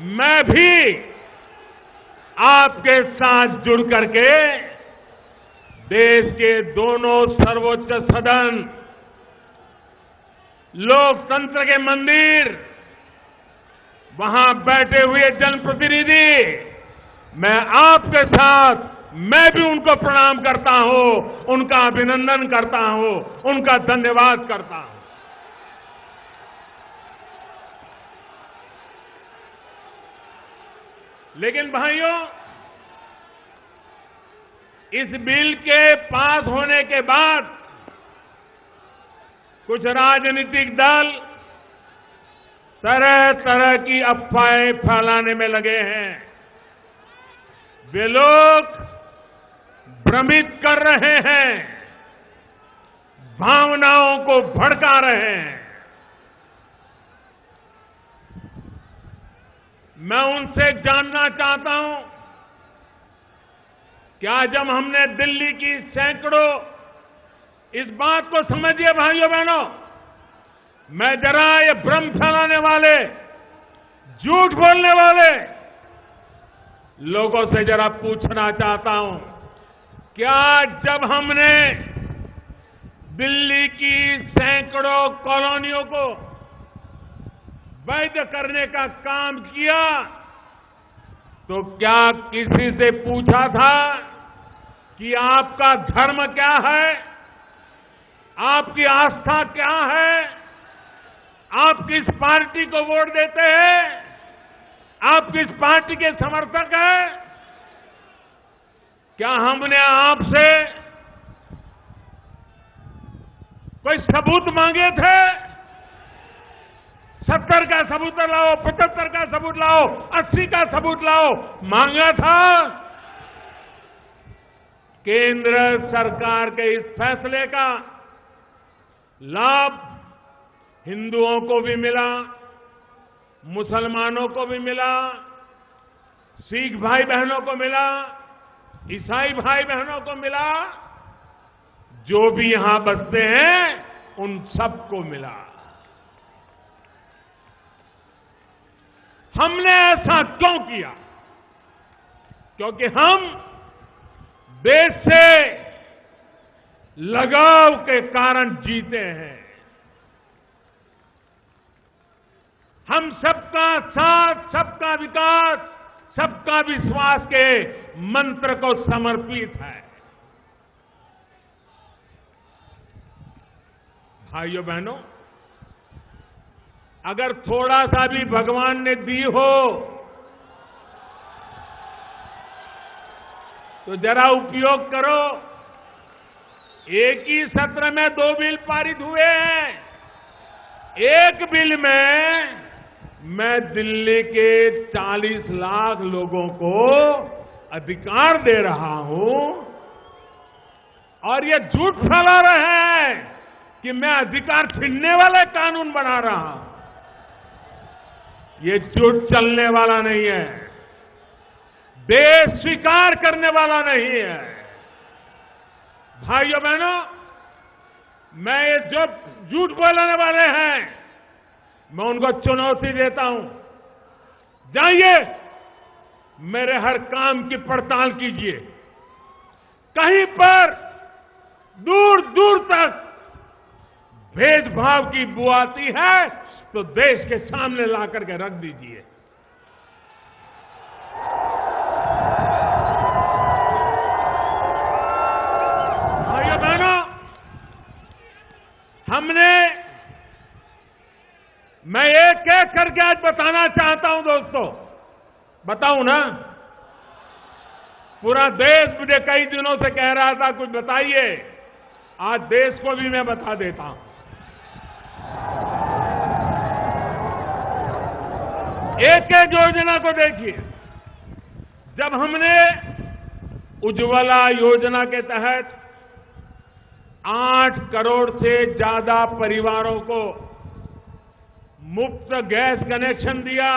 मैं भी आपके साथ जुड़ करके देश के दोनों सर्वोच्च सदन, लोकतंत्र के मंदिर, वहां बैठे हुए जनप्रतिनिधि, मैं आपके साथ, मैं भी उनको प्रणाम करता हूं, उनका अभिनंदन करता हूं, उनका धन्यवाद करता हूं। लेकिन भाइयों, इस बिल के पास होने के बाद कुछ राजनीतिक दल तरह तरह की अफवाहें फैलाने में लगे हैं। वे लोग भ्रमित कर रहे हैं, भावनाओं को भड़का रहे हैं। मैं उनसे जानना चाहता हूं, क्या जब हमने दिल्ली की सैकड़ों, इस बात को समझिए भाइयों बहनों, मैं जरा ये भ्रम फैलाने वाले, झूठ बोलने वाले लोगों से जरा पूछना चाहता हूं, क्या जब हमने दिल्ली की सैकड़ों कॉलोनियों को वैध करने का काम किया तो क्या किसी से पूछा था कि आपका धर्म क्या है, आपकी आस्था क्या है, आप किस पार्टी को वोट देते हैं, आप किस पार्टी के समर्थक हैं? क्या हमने आपसे कोई सबूत मांगे थे? 70 का सबूत लाओ, 75 का सबूत लाओ, 80 का सबूत लाओ, मांगा था? केंद्र सरकार के इस फैसले का लाभ हिंदुओं को भी मिला, मुसलमानों को भी मिला, सिख भाई बहनों को मिला, ईसाई भाई बहनों को मिला, जो भी यहां बसते हैं उन सबको मिला। हमने ऐसा क्यों किया? क्योंकि हम देश से लगाव के कारण जीते हैं। हम सबका साथ, सबका विकास, सबका विश्वास के मंत्र को समर्पित है। भाइयों बहनों, अगर थोड़ा सा भी भगवान ने दी हो तो जरा उपयोग करो। एक ही सत्र में 2 बिल पारित हुए हैं। एक बिल में मैं दिल्ली के 40 लाख लोगों को अधिकार दे रहा हूं और ये झूठ फैला रहे हैं कि मैं अधिकार छीनने वाले कानून बना रहा हूं। ये झूठ चलने वाला नहीं है, देश स्वीकार करने वाला नहीं है। भाइयों बहनों, मैं ये जो झूठ बोलने वाले हैं, मैं उनको चुनौती देता हूं। जाइए, मेरे हर काम की पड़ताल कीजिए। कहीं पर दूर दूर तक भेदभाव की बू आती है तो देश के सामने ला करके रख दीजिए। भाइयों बहनों, मैं एक एक करके आज बताना चाहता हूं दोस्तों। बताऊं ना? पूरा देश मुझे कई दिनों से कह रहा था कुछ बताइए, आज देश को भी मैं बता देता हूं। एक एक योजना को देखिए। जब हमने उज्ज्वला योजना के तहत 8 करोड़ से ज्यादा परिवारों को मुफ्त गैस कनेक्शन दिया,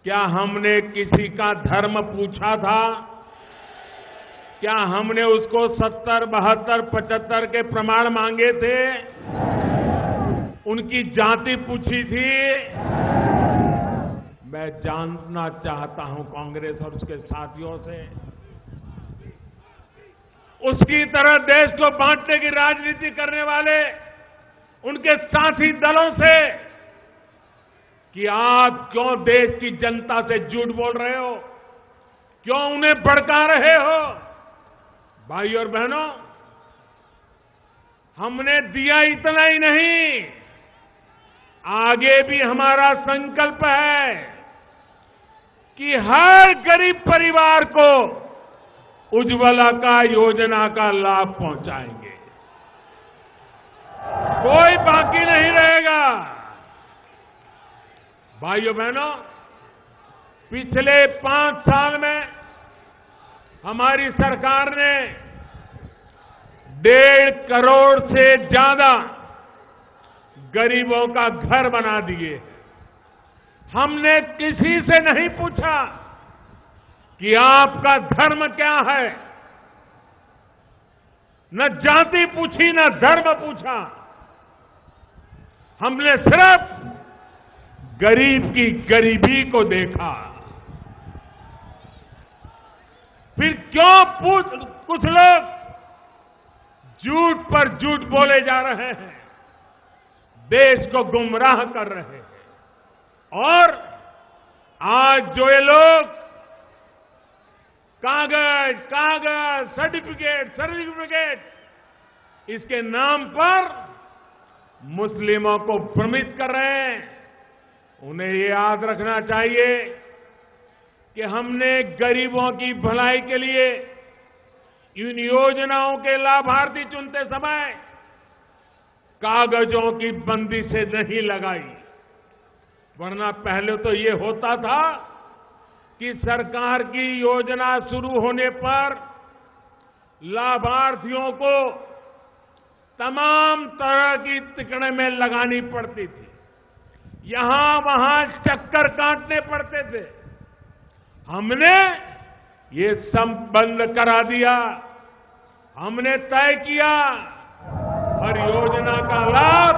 क्या हमने किसी का धर्म पूछा था? क्या हमने उसको 70, 72, 75 के प्रमाण मांगे थे? उनकी जाति पूछी थी? मैं जानना चाहता हूं कांग्रेस और उसके साथियों से, उसकी तरह देश को बांटने की राजनीति करने वाले उनके साथी दलों से, कि आप क्यों देश की जनता से झूठ बोल रहे हो, क्यों उन्हें भड़का रहे हो। भाइयों और बहनों, हमने दिया इतना ही नहीं, आगे भी हमारा संकल्प है कि हर गरीब परिवार को उज्ज्वला का योजना का लाभ पहुंचाएंगे, कोई बाकी नहीं रहेगा। भाइयों बहनों, पिछले 5 साल में हमारी सरकार ने 1.5 करोड़ से ज्यादा गरीबों का घर बना दिए। हमने किसी से नहीं पूछा कि आपका धर्म क्या है, न जाति पूछी न धर्म पूछा, हमने सिर्फ गरीब की गरीबी को देखा। फिर क्यों कुछ लोग झूठ पर झूठ बोले जा रहे हैं, देश को गुमराह कर रहे हैं। और आज जो ये लोग कागज सर्टिफिकेट इसके नाम पर मुस्लिमों को भ्रमित कर रहे हैं, उन्हें ये याद रखना चाहिए कि हमने गरीबों की भलाई के लिए इन योजनाओं के लाभार्थी चुनते समय कागजों की बंदी से नहीं लगाई, वरना पहले तो ये होता था कि सरकार की योजना शुरू होने पर लाभार्थियों को तमाम तरह की टिकटें में लगानी पड़ती थी, यहां वहां चक्कर काटने पड़ते थे। हमने ये सब बंद करा दिया। हमने तय किया हर योजना का लाभ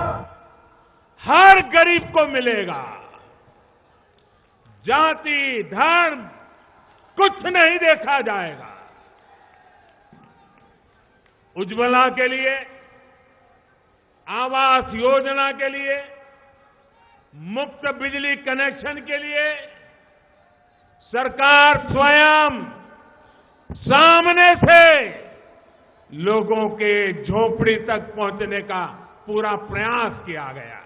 हर गरीब को मिलेगा, जाति धर्म कुछ नहीं देखा जाएगा। उज्ज्वला के लिए, आवास योजना के लिए, मुफ्त बिजली कनेक्शन के लिए सरकार स्वयं सामने से लोगों के झोपड़ी तक पहुंचने का पूरा प्रयास किया गया।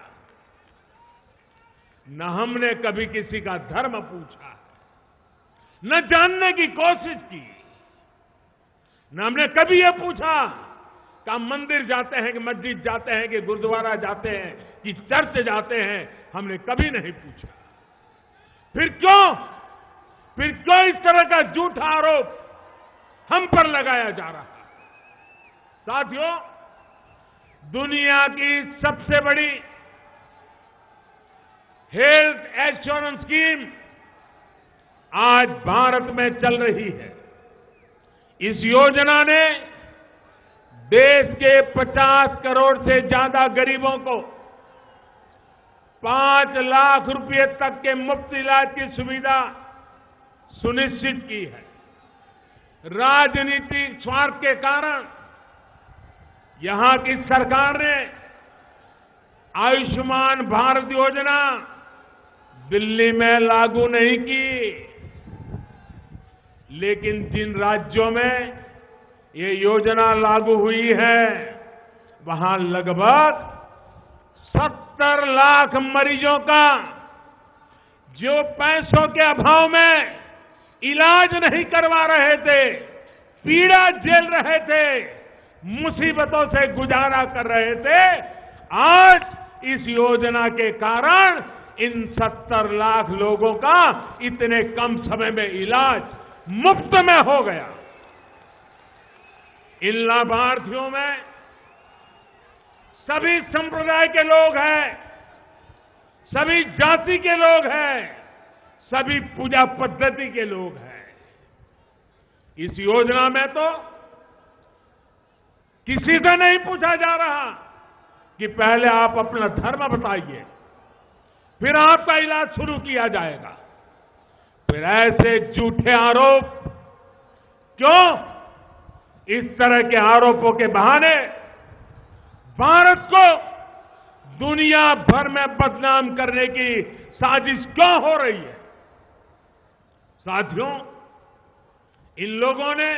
न हमने कभी किसी का धर्म पूछा, न जानने की कोशिश की, न हमने कभी यह पूछा कि आप मंदिर जाते हैं कि मस्जिद जाते हैं कि गुरुद्वारा जाते हैं कि चर्च जाते हैं, हमने कभी नहीं पूछा। फिर क्यों इस तरह का झूठा आरोप हम पर लगाया जा रहा है? साथियों, दुनिया की सबसे बड़ी हेल्थ इंश्योरेंस स्कीम आज भारत में चल रही है। इस योजना ने देश के 50 करोड़ से ज्यादा गरीबों को 5 लाख रुपए तक के मुफ्त इलाज की सुविधा सुनिश्चित की है। राजनीतिक स्वार्थ के कारण यहां की सरकार ने आयुष्मान भारत योजना दिल्ली में लागू नहीं की, लेकिन जिन राज्यों में ये योजना लागू हुई है वहां लगभग 70 लाख मरीजों का जो पैसों के अभाव में इलाज नहीं करवा रहे थे, पीड़ा झेल रहे थे, मुसीबतों से गुजारा कर रहे थे, आज इस योजना के कारण इन 70 लाख लोगों का इतने कम समय में इलाज मुफ्त में हो गया। इन लाभार्थियों में सभी संप्रदाय के लोग हैं, सभी जाति के लोग हैं, सभी पूजा पद्धति के लोग हैं। इस योजना में तो किसी से नहीं पूछा जा रहा कि पहले आप अपना धर्म बताइए, फिर आपका इलाज शुरू किया जाएगा। फिर ऐसे झूठे आरोप क्यों? इस तरह के आरोपों के बहाने भारत को दुनिया भर में बदनाम करने की साजिश क्यों हो रही है? साथियों, इन लोगों ने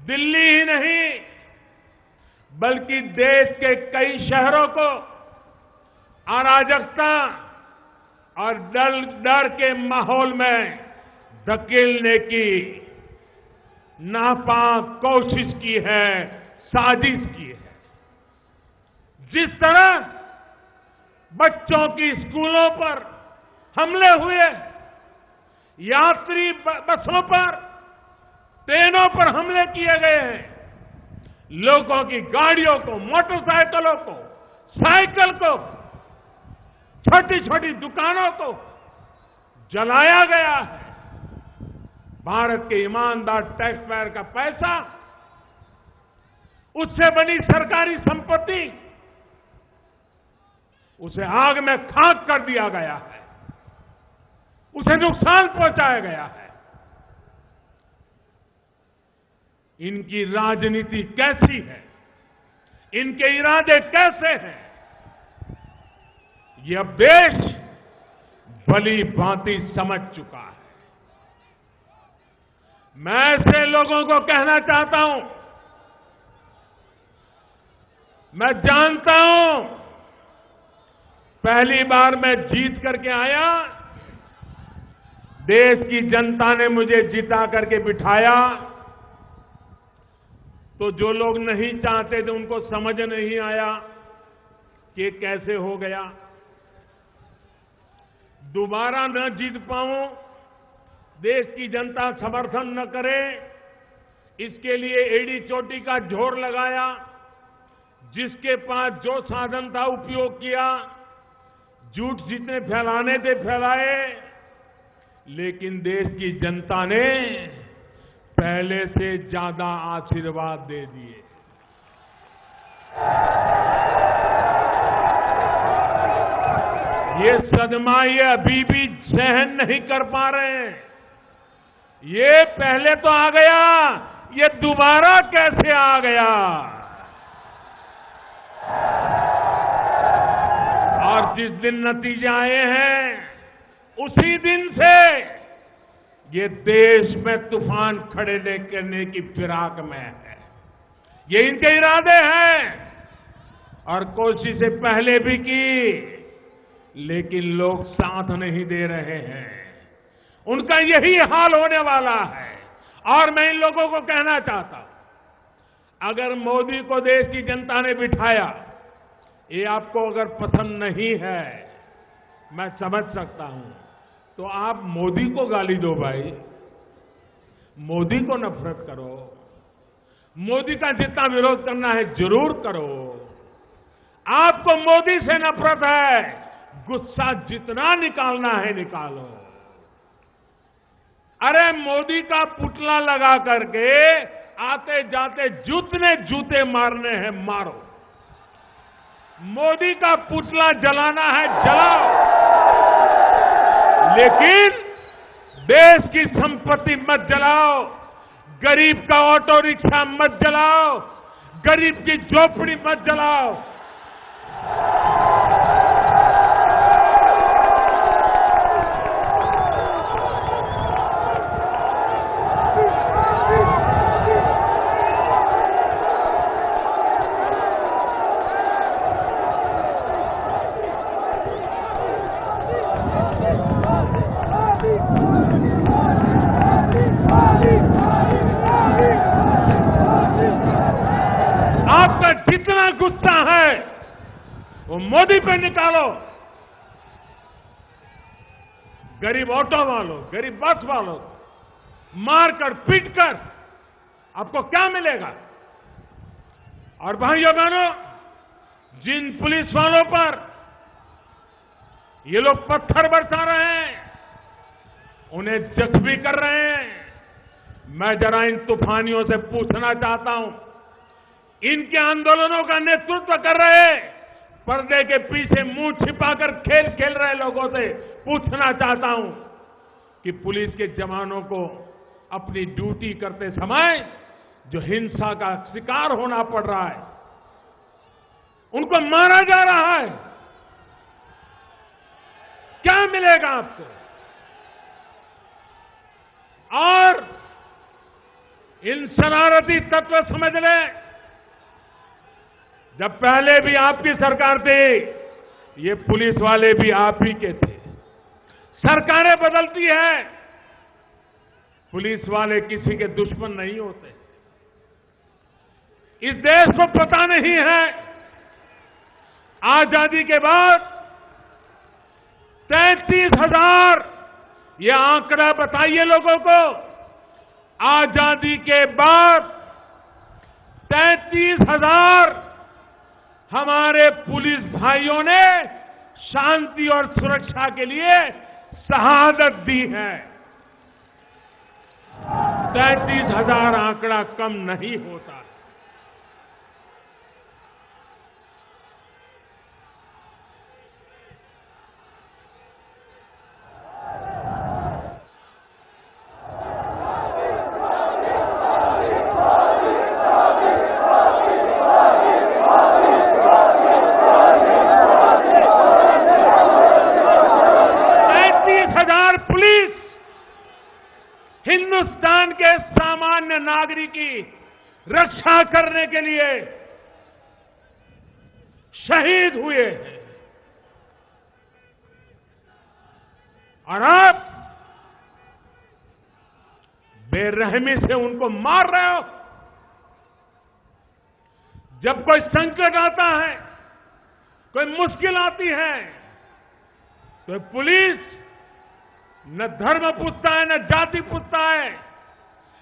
दिल्ली ही नहीं बल्कि देश के कई शहरों को अराजकता और डर के माहौल में धकेलने की नापाक कोशिश की है, साजिश की है। जिस तरह बच्चों की स्कूलों पर हमले हुए, यात्री बसों पर, ट्रेनों पर हमले किए गए हैं, लोगों की गाड़ियों को, मोटरसाइकिलों को, साइकिल को, छोटी छोटी दुकानों को जलाया गया है। भारत के ईमानदार टैक्स पेयर का पैसा, उससे बनी सरकारी संपत्ति, उसे आग में खाक कर दिया गया है, उसे नुकसान पहुंचाया गया है। इनकी राजनीति कैसी है, इनके इरादे कैसे हैं, ये अब देश भली भांति समझ चुका है। मैं ऐसे लोगों को कहना चाहता हूं, मैं जानता हूं पहली बार मैं जीत करके आया, देश की जनता ने मुझे जिता करके बिठाया, तो जो लोग नहीं चाहते थे उनको समझ नहीं आया कि कैसे हो गया। दोबारा न जीत पाऊं, देश की जनता समर्थन न करे, इसके लिए एड़ी चोटी का जोर लगाया, जिसके पास जो साधन था उपयोग किया, झूठ जितने फैलाने थे फैलाए, लेकिन देश की जनता ने पहले से ज्यादा आशीर्वाद दे दिए। ये सदमा ये अभी भी सहन नहीं कर पा रहे हैं। ये पहले तो आ गया, ये दोबारा कैसे आ गया? और जिस दिन नतीजे आए हैं, उसी दिन से ये देश में तूफान खड़े करने की फिराक में है। ये इनके इरादे हैं और कोशिशें पहले भी की, लेकिन लोग साथ नहीं दे रहे हैं। उनका यही हाल होने वाला है। और मैं इन लोगों को कहना चाहता हूं, अगर मोदी को देश की जनता ने बिठाया, ये आपको अगर पसंद नहीं है, मैं समझ सकता हूं, तो आप मोदी को गाली दो भाई, मोदी को नफरत करो, मोदी का जितना विरोध करना है जरूर करो। आपको मोदी से नफरत है, गुस्सा जितना निकालना है निकालो। अरे मोदी का पुतला लगा करके आते जाते जितने जूते मारने हैं मारो, मोदी का पुतला जलाना है जलाओ, लेकिन देश की संपत्ति मत जलाओ, गरीब का ऑटो रिक्शा मत जलाओ, गरीब की झोपड़ी मत जलाओ। आपका जितना गुस्सा है वो मोदी पे निकालो। गरीब ऑटो वालों, गरीब बस वालों मारकर पीटकर आपको क्या मिलेगा? और भाइयों बहनों, जिन पुलिस वालों पर ये लोग पत्थर बरसा रहे हैं, उन्हें जख्मी कर रहे हैं, मैं जरा इन तूफानियों से पूछना चाहता हूं, इनके आंदोलनों का नेतृत्व कर रहे पर्दे के पीछे मुंह छिपाकर खेल खेल रहे लोगों से पूछना चाहता हूं, कि पुलिस के जवानों को अपनी ड्यूटी करते समय जो हिंसा का शिकार होना पड़ रहा है, उनको मारा जा रहा है, क्या मिलेगा आपको? और इन शरारती तत्व समझ लें, जब पहले भी आपकी सरकार थी, ये पुलिस वाले भी आप ही के थे। सरकारें बदलती है, पुलिस वाले किसी के दुश्मन नहीं होते। इस देश को पता नहीं है, आजादी के बाद 33,000, ये आंकड़ा बताइए लोगों को, आजादी के बाद 33,000 हमारे पुलिस भाइयों ने शांति और सुरक्षा के लिए शहादत दी है। 33,000 आंकड़ा कम नहीं होता। हिंदुस्तान के सामान्य नागरिक की रक्षा करने के लिए शहीद हुए हैं। और अब बेरहमी से उनको मार रहे हो। जब कोई संकट आता है, कोई मुश्किल आती है, तो पुलिस न धर्म पूछता है, न जाति पूछता है,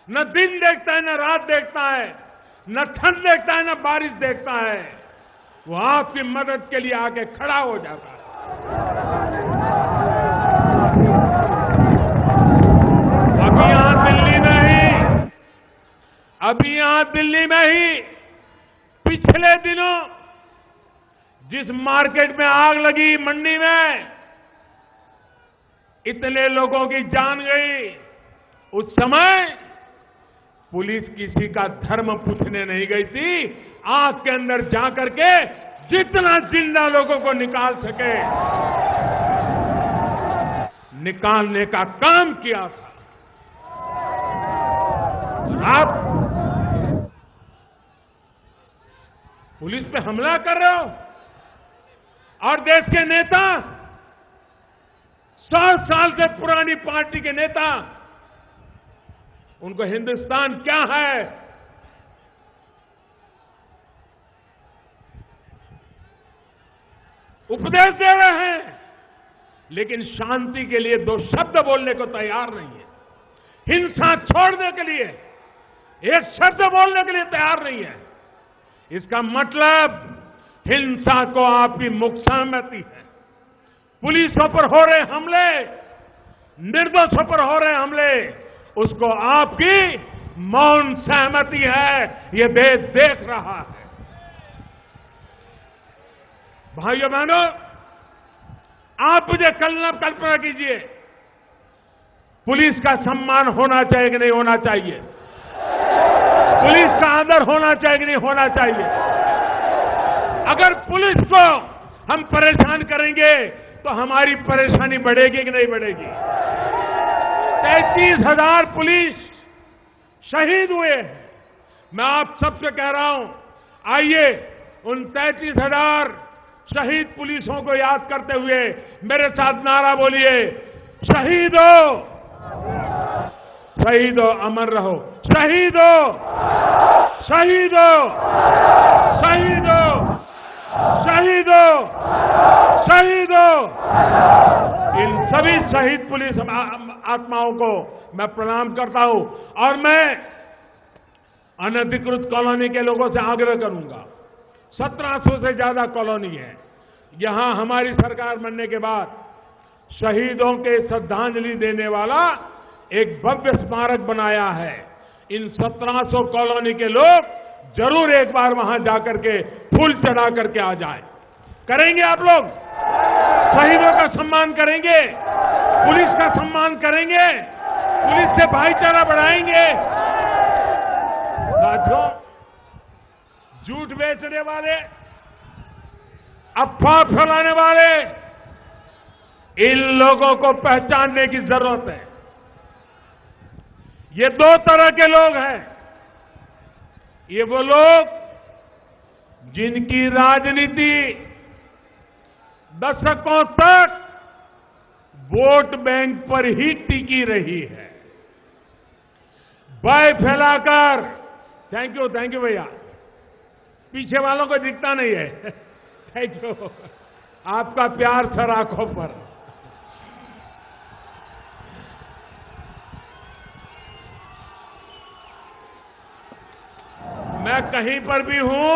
न दिन देखता है, न रात देखता है, न ठंड देखता है, न बारिश देखता है। वो आपकी मदद के लिए आके खड़ा हो जाता है। अभी यहां दिल्ली में ही पिछले दिनों जिस मार्केट में आग लगी, मंडी में इतने लोगों की जान गई, उस समय पुलिस किसी का धर्म पूछने नहीं गई थी। आग के अंदर जाकर के जितना जिंदा लोगों को निकाल सके, निकालने का काम किया था। आप पुलिस पे हमला कर रहे हो, और देश के नेता, 100 साल से पुरानी पार्टी के नेता, उनको हिंदुस्तान क्या है, उपदेश दे रहे हैं, लेकिन शांति के लिए 2 शब्द बोलने को तैयार नहीं है। हिंसा छोड़ने के लिए 1 शब्द बोलने के लिए तैयार नहीं है। इसका मतलब हिंसा को आपकी मुख्य सहमति है। पुलिसों पर हो रहे हमले, निर्दोषों पर हो रहे हमले, उसको आपकी मौन सहमति है। ये देश देख रहा है। भाइयों बहनों, आप मुझे कल्पना कीजिए, पुलिस का सम्मान होना चाहिए कि नहीं होना चाहिए? पुलिस का आदर होना चाहिए कि नहीं होना चाहिए? अगर पुलिस को हम परेशान करेंगे तो हमारी परेशानी बढ़ेगी कि नहीं बढ़ेगी? 33,000 पुलिस शहीद हुए। मैं आप सबसे कह रहा हूं, आइए उन 33,000 शहीद पुलिसों को याद करते हुए मेरे साथ नारा बोलिए, शहीद हो, शहीद हो, अमर रहो, शहीद हो, शहीद हो, शहीद हो, शहीद हो, शहीद हो। इन सभी शहीद पुलिस आत्माओं को मैं प्रणाम करता हूं। और मैं अनधिकृत कॉलोनी के लोगों से आग्रह करूंगा, 1700 से ज्यादा कॉलोनी है। यहां हमारी सरकार बनने के बाद शहीदों के श्रद्धांजलि देने वाला एक भव्य स्मारक बनाया है। इन 1700 कॉलोनी के लोग जरूर एक बार वहां जाकर के फूल चढ़ा करके आ जाएं। करेंगे आप लोग? शहीदों का सम्मान करेंगे? पुलिस का सम्मान करेंगे, पुलिस से भाईचारा बढ़ाएंगे। साथियों, झूठ बेचने वाले, अफवाह फैलाने वाले, इन लोगों को पहचानने की जरूरत है। ये दो तरह के लोग हैं। ये वो लोग जिनकी राजनीति दशकों तक वोट बैंक पर ही टिकी रही है। भय फैलाकर, थैंक यू भैया, पीछे वालों को दिखता नहीं है। थैंक यू, आपका प्यार सर आंखों पर। मैं कहीं पर भी हूं,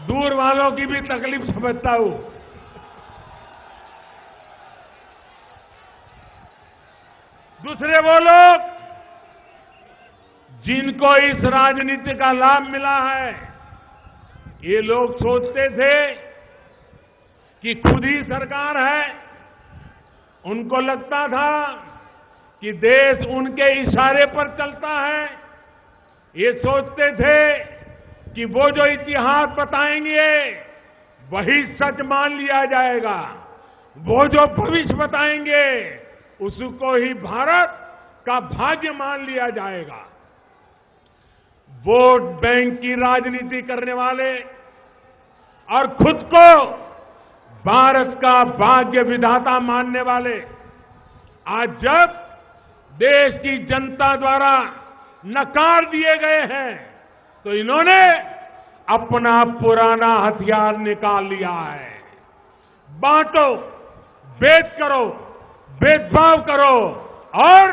दूर वालों की भी तकलीफ समझता हूं। दूसरे वो लोग जिनको इस राजनीति का लाभ मिला है, ये लोग सोचते थे कि खुद ही सरकार है। उनको लगता था कि देश उनके इशारे पर चलता है। ये सोचते थे कि वो जो इतिहास बताएंगे वही सच मान लिया जाएगा, वो जो भविष्य बताएंगे उसको ही भारत का भाग्य मान लिया जाएगा। वोट बैंक की राजनीति करने वाले और खुद को भारत का भाग्य विधाता मानने वाले आज जब देश की जनता द्वारा नकार दिए गए हैं, तो इन्होंने अपना पुराना हथियार निकाल लिया है। बांटो, भेद करो, भेदभाव करो और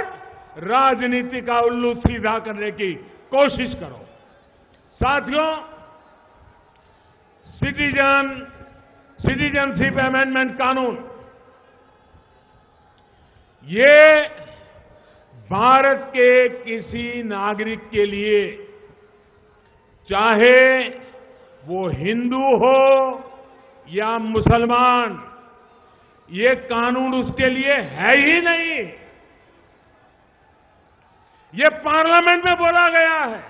राजनीति का उल्लू सीधा करने की कोशिश करो। साथियों, सिटीजनशिप अमेंडमेंट कानून, ये भारत के किसी नागरिक के लिए, चाहे वो हिंदू हो या मुसलमान, ये कानून उसके लिए है ही नहीं। ये पार्लियामेंट में बोला गया है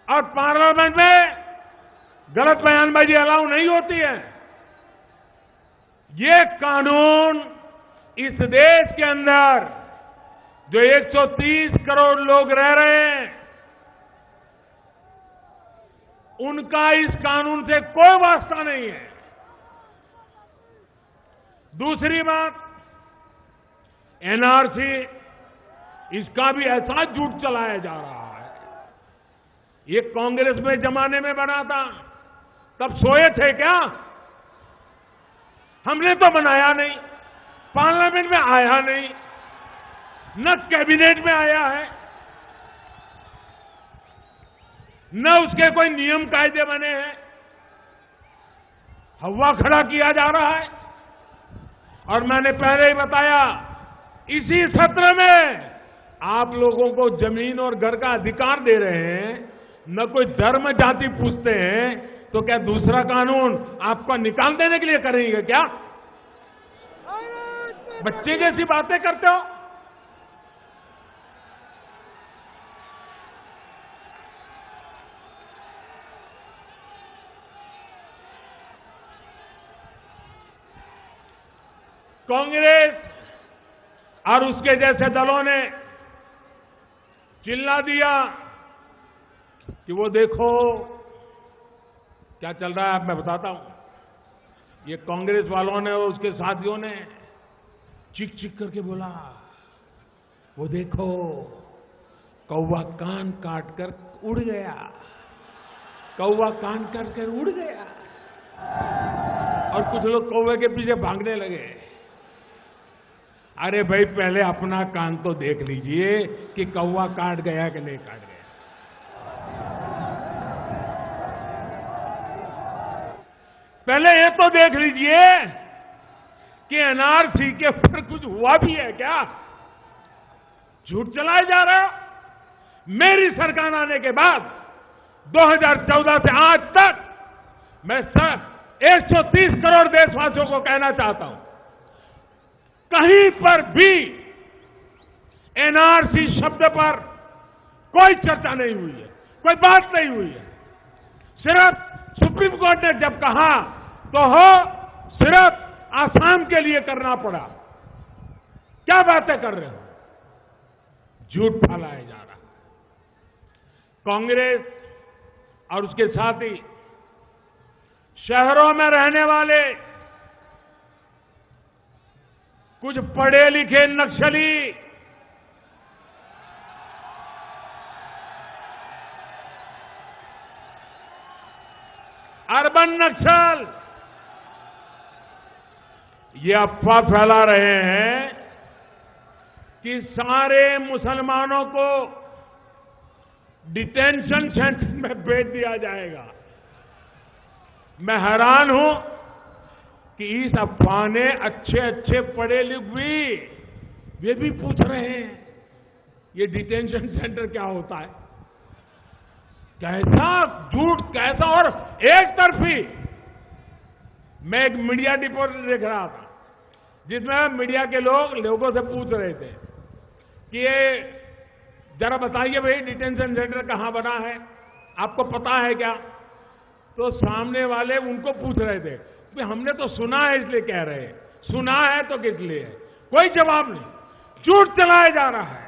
और पार्लियामेंट में गलत बयानबाजी अलाउ नहीं होती है। ये कानून इस देश के अंदर जो 130 करोड़ लोग रह रहे हैं, उनका इस कानून से कोई वास्ता नहीं है। दूसरी बात, एनआरसी, इसका भी ऐसा झूठ चलाया जा रहा है। ये कांग्रेस में जमाने में बना था, तब सोए थे क्या? हमने तो बनाया नहीं, पार्लियामेंट में आया नहीं, न कैबिनेट में आया है, न उसके कोई नियम कायदे बने हैं। हवा खड़ा किया जा रहा है। और मैंने पहले ही बताया, इसी सत्र में आप लोगों को जमीन और घर का अधिकार दे रहे हैं, न कोई धर्म जाति पूछते हैं, तो क्या दूसरा कानून आपको निकाल देने के लिए करेंगे क्या? बच्चे जैसी बातें करते हो। कांग्रेस और उसके जैसे दलों ने चिल्ला दिया कि वो देखो क्या चल रहा है। अब मैं बताता हूं। ये कांग्रेस वालों ने और उसके साथियों ने चिक चिक करके बोला, वो देखो कौवा कान काट कर उड़ गया, कौवा कान काट कर उड़ गया। और कुछ लोग कौवे के पीछे भागने लगे। अरे भाई, पहले अपना कान तो देख लीजिए कि कौवा काट गया कि नहीं काट गया। पहले ये तो देख लीजिए कि एनआरसी के ऊपर कुछ हुआ भी है क्या? झूठ चलाया जा रहा है। मेरी सरकार आने के बाद 2014 से आज तक मैं 130 करोड़ देशवासियों को कहना चाहता हूं, कहीं पर भी एनआरसी शब्द पर कोई चर्चा नहीं हुई है, कोई बात नहीं हुई है। सिर्फ सुप्रीम कोर्ट ने जब कहा तो सिर्फ आसाम के लिए करना पड़ा। क्या बातें कर रहे हो? झूठ फैलाया जा रहा है। कांग्रेस और उसके साथी शहरों में रहने वाले कुछ पढ़े लिखे नक्सली अर्बन नक्सल ये अफवाह फैला रहे हैं कि सारे मुसलमानों को डिटेंशन सेंटर में भेज दिया जाएगा। मैं हैरान हूं कि इस अफवाह ने अच्छे अच्छे पढ़े लिखे वे भी पूछ रहे हैं ये डिटेंशन सेंटर क्या होता है। कैसा झूठ, कैसा और एक तरफी। मैं एक मीडिया रिपोर्ट देख रहा था जिसमें मीडिया के लोगों से पूछ रहे थे कि ये जरा बताइए भाई डिटेंशन सेंटर कहां बना है, आपको पता है क्या? तो सामने वाले उनको पूछ रहे थे कि हमने तो सुना है इसलिए कह रहे हैं, सुना है तो किस लिए? कोई जवाब नहीं, झूठ चलाया जा रहा है।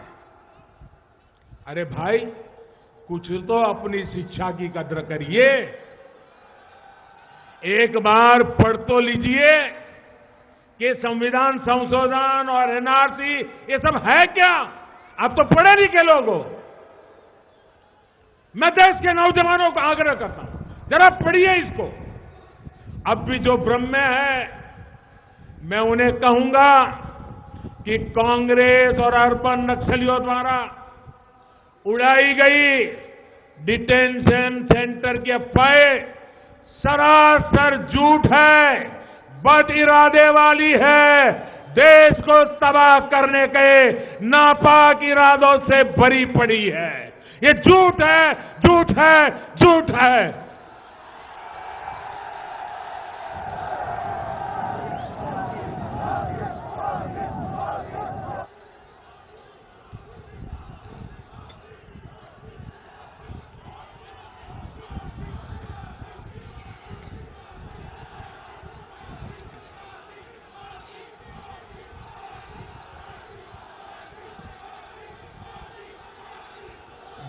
अरे भाई कुछ तो अपनी शिक्षा की कद्र करिए। एक बार पढ़ तो लीजिए कि संविधान संशोधन और एनआरसी ये सब है क्या? आप तो पढ़े लिखे लोग हो। मैं देश के नौजवानों को आग्रह करता हूं, जरा पढ़िए इसको। अब भी जो भ्रम में है, मैं उन्हें कहूंगा कि कांग्रेस और अर्बन नक्सलियों द्वारा उड़ाई गई डिटेंशन सेंटर की अफवाहें सरासर झूठ है, बद इरादे वाली है, देश को तबाह करने के नापाक इरादों से भरी पड़ी है। ये झूठ है, झूठ है, झूठ है।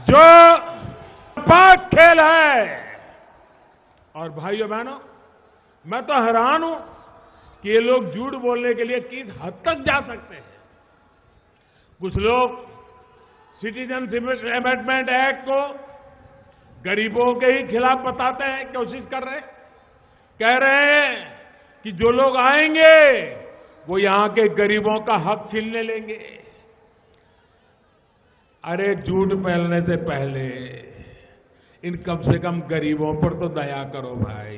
जो पाक खेल है। और भाइयों बहनों, मैं तो हैरान हूं कि ये लोग झूठ बोलने के लिए किस हद तक जा सकते हैं। कुछ लोग सिटीजनशिप अमेंडमेंट एक्ट को गरीबों के ही खिलाफ बताते हैं, कोशिश कर रहे हैं, कह रहे हैं कि जो लोग आएंगे वो यहां के गरीबों का हक छीनने लेंगे। अरे झूठ फैलने से पहले इन कम से कम गरीबों पर तो दया करो भाई।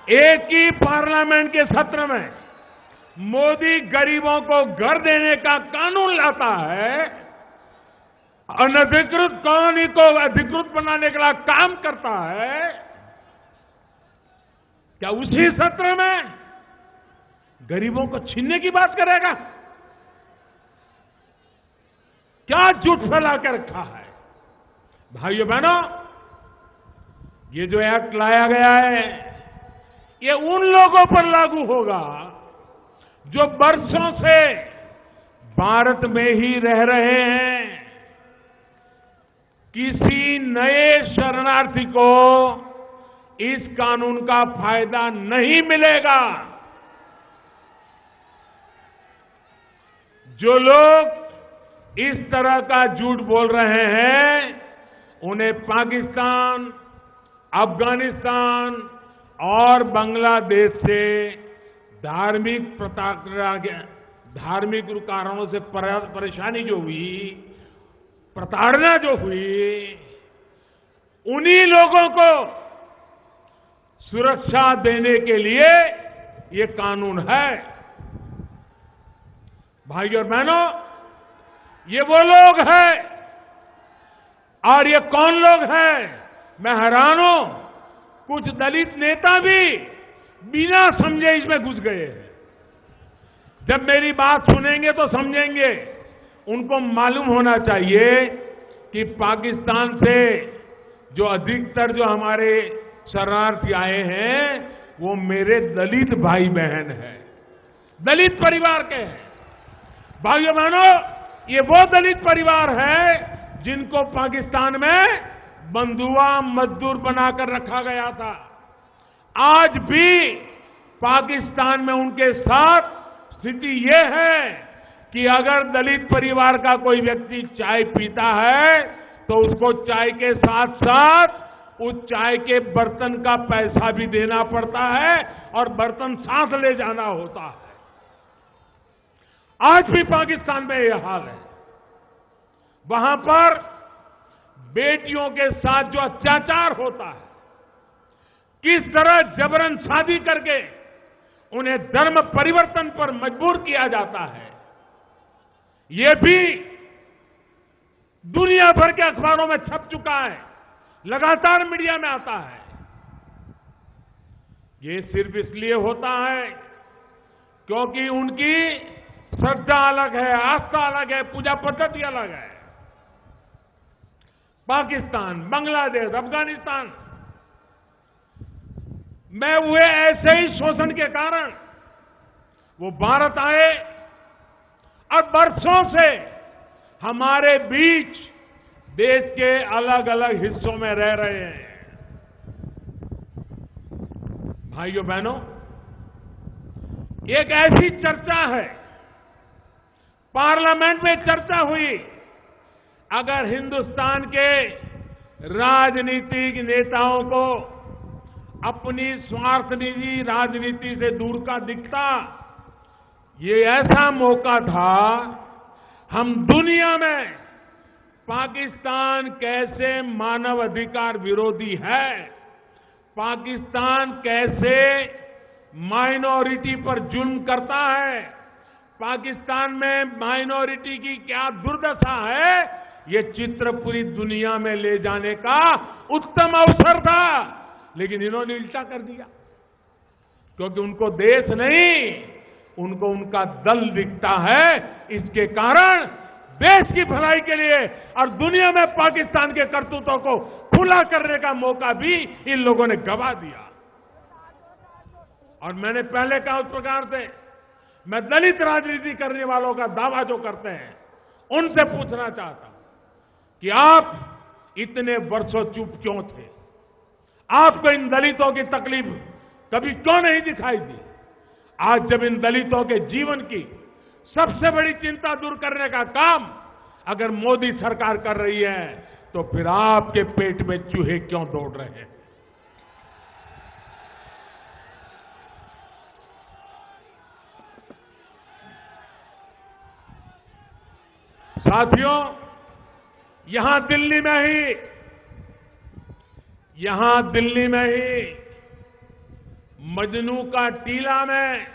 एक ही पार्लियामेंट के सत्र में मोदी गरीबों को घर देने का कानून लाता है, अनधिकृत कॉलोनी को अधिकृत बनाने के लिए काम करता है। क्या उसी सत्र में गरीबों को छीनने की बात करेगा? क्या झूठ फैला के रखा है? भाइयों बहनों, ये जो एक्ट लाया गया है ये उन लोगों पर लागू होगा जो बरसों से भारत में ही रह रहे हैं। किसी नए शरणार्थी को इस कानून का फायदा नहीं मिलेगा। जो लोग इस तरह का झूठ बोल रहे हैं उन्हें पाकिस्तान, अफगानिस्तान और बांग्लादेश से धार्मिक कारणों से परेशानी जो हुई, प्रताड़ना जो हुई, उन्हीं लोगों को सुरक्षा देने के लिए ये कानून है। भाइयों और बहनों, ये वो लोग हैं। और ये कौन लोग हैं? मैं हैरान हूं, कुछ दलित नेता भी बिना समझे इसमें घुस गए हैं। जब मेरी बात सुनेंगे तो समझेंगे। उनको मालूम होना चाहिए कि पाकिस्तान से जो अधिकतर जो हमारे शरणार्थी आए हैं वो मेरे दलित भाई बहन हैं, दलित परिवार के हैं। भाइयों बहनों, ये वो दलित परिवार है जिनको पाकिस्तान में बंधुआ मजदूर बनाकर रखा गया था। आज भी पाकिस्तान में उनके साथ स्थिति ये है कि अगर दलित परिवार का कोई व्यक्ति चाय पीता है तो उसको चाय के साथ साथ उस चाय के बर्तन का पैसा भी देना पड़ता है और बर्तन साथ ले जाना होता है। आज भी पाकिस्तान में यह हाल है। वहां पर बेटियों के साथ जो अत्याचार होता है, किस तरह जबरन शादी करके उन्हें धर्म परिवर्तन पर मजबूर किया जाता है, ये भी दुनिया भर के अखबारों में छप चुका है, लगातार मीडिया में आता है। ये सिर्फ इसलिए होता है क्योंकि उनकी श्रद्धा अलग है, आस्था अलग है, पूजा पद्धति अलग है। पाकिस्तान, बांग्लादेश, अफगानिस्तान में हुए ऐसे ही शोषण के कारण वो भारत आए और बरसों से हमारे बीच देश के अलग अलग हिस्सों में रह रहे हैं। भाइयों बहनों, एक ऐसी चर्चा है, पार्लियामेंट में चर्चा हुई, अगर हिंदुस्तान के राजनीतिक नेताओं को अपनी स्वार्थनिजी राजनीति से दूर का दिखता, ये ऐसा मौका था हम दुनिया में पाकिस्तान कैसे मानव अधिकार विरोधी है, पाकिस्तान कैसे माइनॉरिटी पर जुल्म करता है, पाकिस्तान में माइनॉरिटी की क्या दुर्दशा है, ये चित्र पूरी दुनिया में ले जाने का उत्तम अवसर था। लेकिन इन्होंने उल्टा कर दिया, क्योंकि उनको देश नहीं, उनको उनका दल दिखता है। इसके कारण देश की भलाई के लिए और दुनिया में पाकिस्तान के करतूतों को खुला करने का मौका भी इन लोगों ने गंवा दिया। और मैंने पहले कहा उस प्रकार से मैं दलित राजनीति करने वालों का दावा जो करते हैं उनसे पूछना चाहता हूं कि आप इतने वर्षों चुप क्यों थे? आपको इन दलितों की तकलीफ कभी क्यों नहीं दिखाई दी? आज जब इन दलितों के जीवन की सबसे बड़ी चिंता दूर करने का काम अगर मोदी सरकार कर रही है, तो फिर आपके पेट में चूहे क्यों दौड़ रहे हैं? साथियों, यहां दिल्ली में ही मजनू का टीला में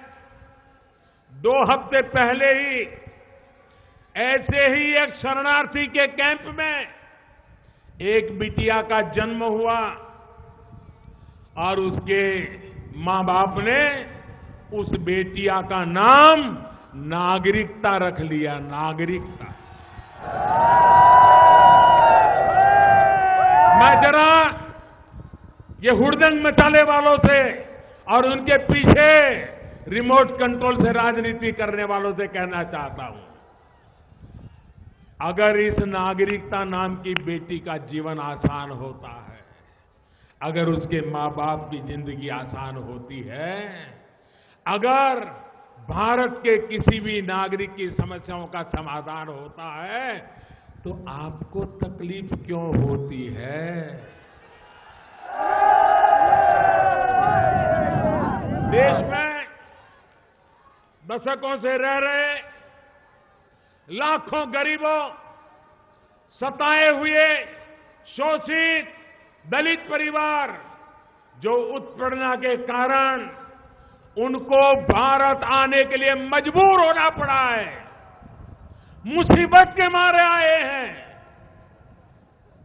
2 हफ्ते पहले ही ऐसे ही एक शरणार्थी के कैंप में एक बिटिया का जन्म हुआ और उसके मां बाप ने उस बेटिया का नाम नागरिकता रख लिया। नागरिकता। मैं जरा ये हुड़दंग मचाने वालों से और उनके पीछे रिमोट कंट्रोल से राजनीति करने वालों से कहना चाहता हूं, अगर इस नागरिकता नाम की बेटी का जीवन आसान होता है, अगर उसके मां बाप की जिंदगी आसान होती है, अगर भारत के किसी भी नागरिक की समस्याओं का समाधान होता है, तो आपको तकलीफ क्यों होती है? देश में दशकों से रह रहे लाखों गरीबों, सताए हुए शोषित दलित परिवार जो उत्पीड़न के कारण उनको भारत आने के लिए मजबूर होना पड़ा है, मुसीबत के मारे आए हैं,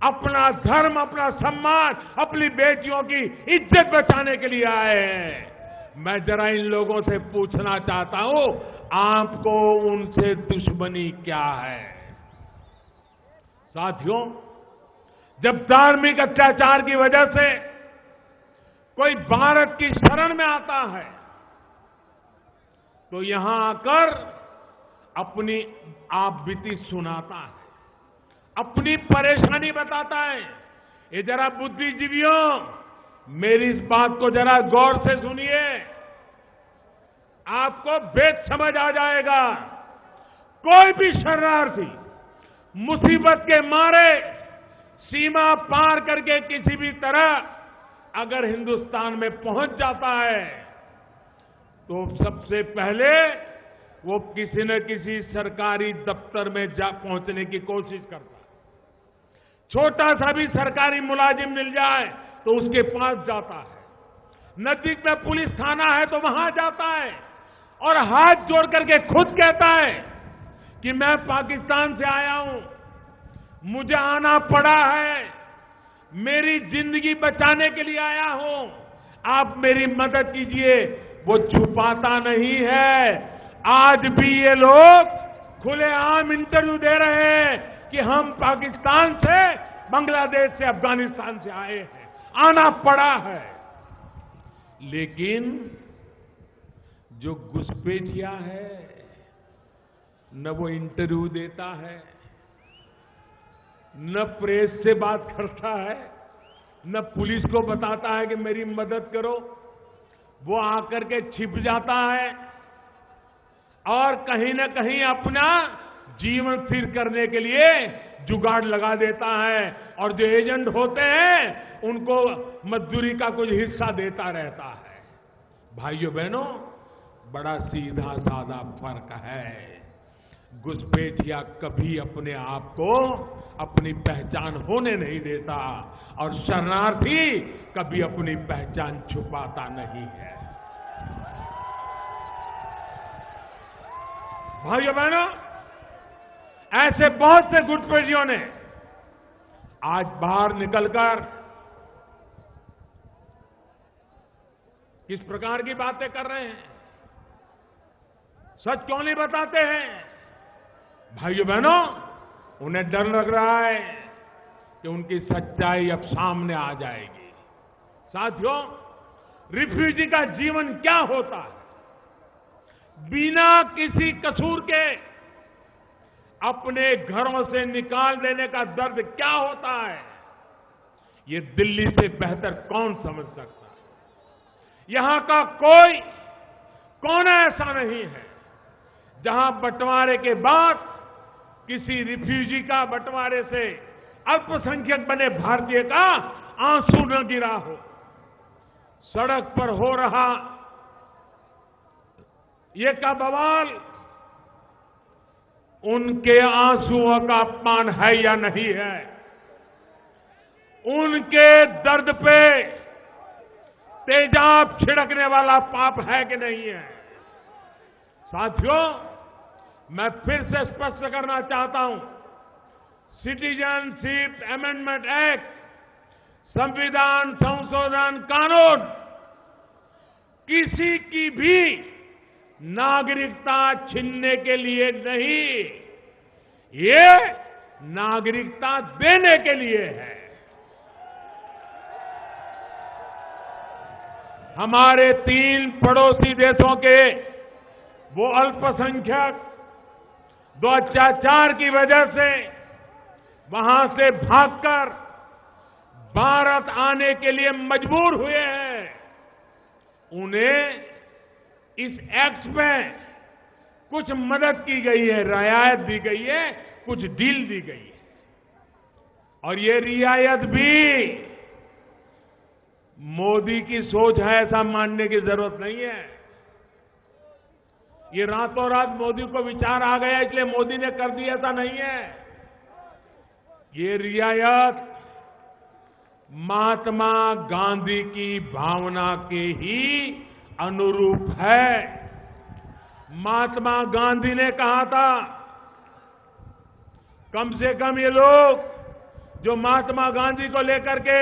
अपना धर्म, अपना सम्मान, अपनी बेटियों की इज्जत बचाने के लिए आए हैं। मैं जरा इन लोगों से पूछना चाहता हूं, आपको उनसे दुश्मनी क्या है? साथियों, जब धार्मिक अत्याचार की वजह से कोई भारत की शरण में आता है तो यहां आकर अपनी आपबीती सुनाता है, अपनी परेशानी बताता है। ये जरा बुद्धिजीवियों, मेरी इस बात को जरा गौर से सुनिए, आपको भेद समझ आ जाएगा। कोई भी शरणार्थी मुसीबत के मारे सीमा पार करके किसी भी तरह अगर हिंदुस्तान में पहुंच जाता है तो सबसे पहले वो किसी न किसी सरकारी दफ्तर में जा पहुंचने की कोशिश करता है। छोटा सा भी सरकारी मुलाजिम मिल जाए तो उसके पास जाता है। नजदीक में पुलिस थाना है तो वहां जाता है और हाथ जोड़ करके खुद कहता है कि मैं पाकिस्तान से आया हूं, मुझे आना पड़ा है, मेरी जिंदगी बचाने के लिए आया हूं, आप मेरी मदद कीजिए। वो छुपाता नहीं है। आज भी ये लोग खुलेआम इंटरव्यू दे रहे हैं कि हम पाकिस्तान से, बांग्लादेश से, अफगानिस्तान से आए हैं, आना पड़ा है। लेकिन जो घुसपैठिया है न वो इंटरव्यू देता है, न प्रेस से बात करता है, न पुलिस को बताता है कि मेरी मदद करो। वो आकर के छिप जाता है और कहीं न कहीं अपना जीवन स्थिर करने के लिए जुगाड़ लगा देता है और जो एजेंट होते हैं उनको मजदूरी का कुछ हिस्सा देता रहता है। भाइयों बहनों, बड़ा सीधा साधा फर्क है। घुसपैठिया कभी अपने आप को अपनी पहचान होने नहीं देता और शरणार्थी कभी अपनी पहचान छुपाता नहीं है। भाइयों बहनों, ऐसे बहुत से घुसपैठियों ने आज बाहर निकलकर किस प्रकार की बातें कर रहे हैं, सच क्यों नहीं बताते हैं? भाइयों बहनों, उन्हें डर लग रहा है कि उनकी सच्चाई अब सामने आ जाएगी। साथियों, रिफ्यूजी का जीवन क्या होता है? बिना किसी कसूर के अपने घरों से निकाल देने का दर्द क्या होता है, ये दिल्ली से बेहतर कौन समझ सकता है? यहां का कोई कोना ऐसा नहीं है जहां बंटवारे के बाद किसी रिफ्यूजी का बंटवारे से अल्पसंख्यक बने भारतीय का आंसू न गिरा हो। सड़क पर हो रहा ये का बवाल उनके आंसुओं का अपमान है या नहीं है? उनके दर्द पे तेजाब छिड़कने वाला पाप है कि नहीं है? साथियों, मैं फिर से स्पष्ट करना चाहता हूं, सिटीजनशिप अमेंडमेंट एक्ट, संविधान संशोधन कानून किसी की भी नागरिकता छीनने के लिए नहीं, ये नागरिकता देने के लिए है। हमारे 3 पड़ोसी देशों के वो अल्पसंख्यक जो अत्याचार की वजह से वहां से भागकर भारत आने के लिए मजबूर हुए हैं, उन्हें इस एक्ट में कुछ मदद की गई है, रियायत दी गई है, कुछ डील दी गई है। और ये रियायत भी मोदी की सोच है ऐसा मानने की जरूरत नहीं है। ये रातों रात मोदी को विचार आ गया इसलिए मोदी ने कर दिया, ऐसा नहीं है। ये रियायत महात्मा गांधी की भावना के ही अनुरूप है। महात्मा गांधी ने कहा था, कम से कम ये लोग जो महात्मा गांधी को लेकर के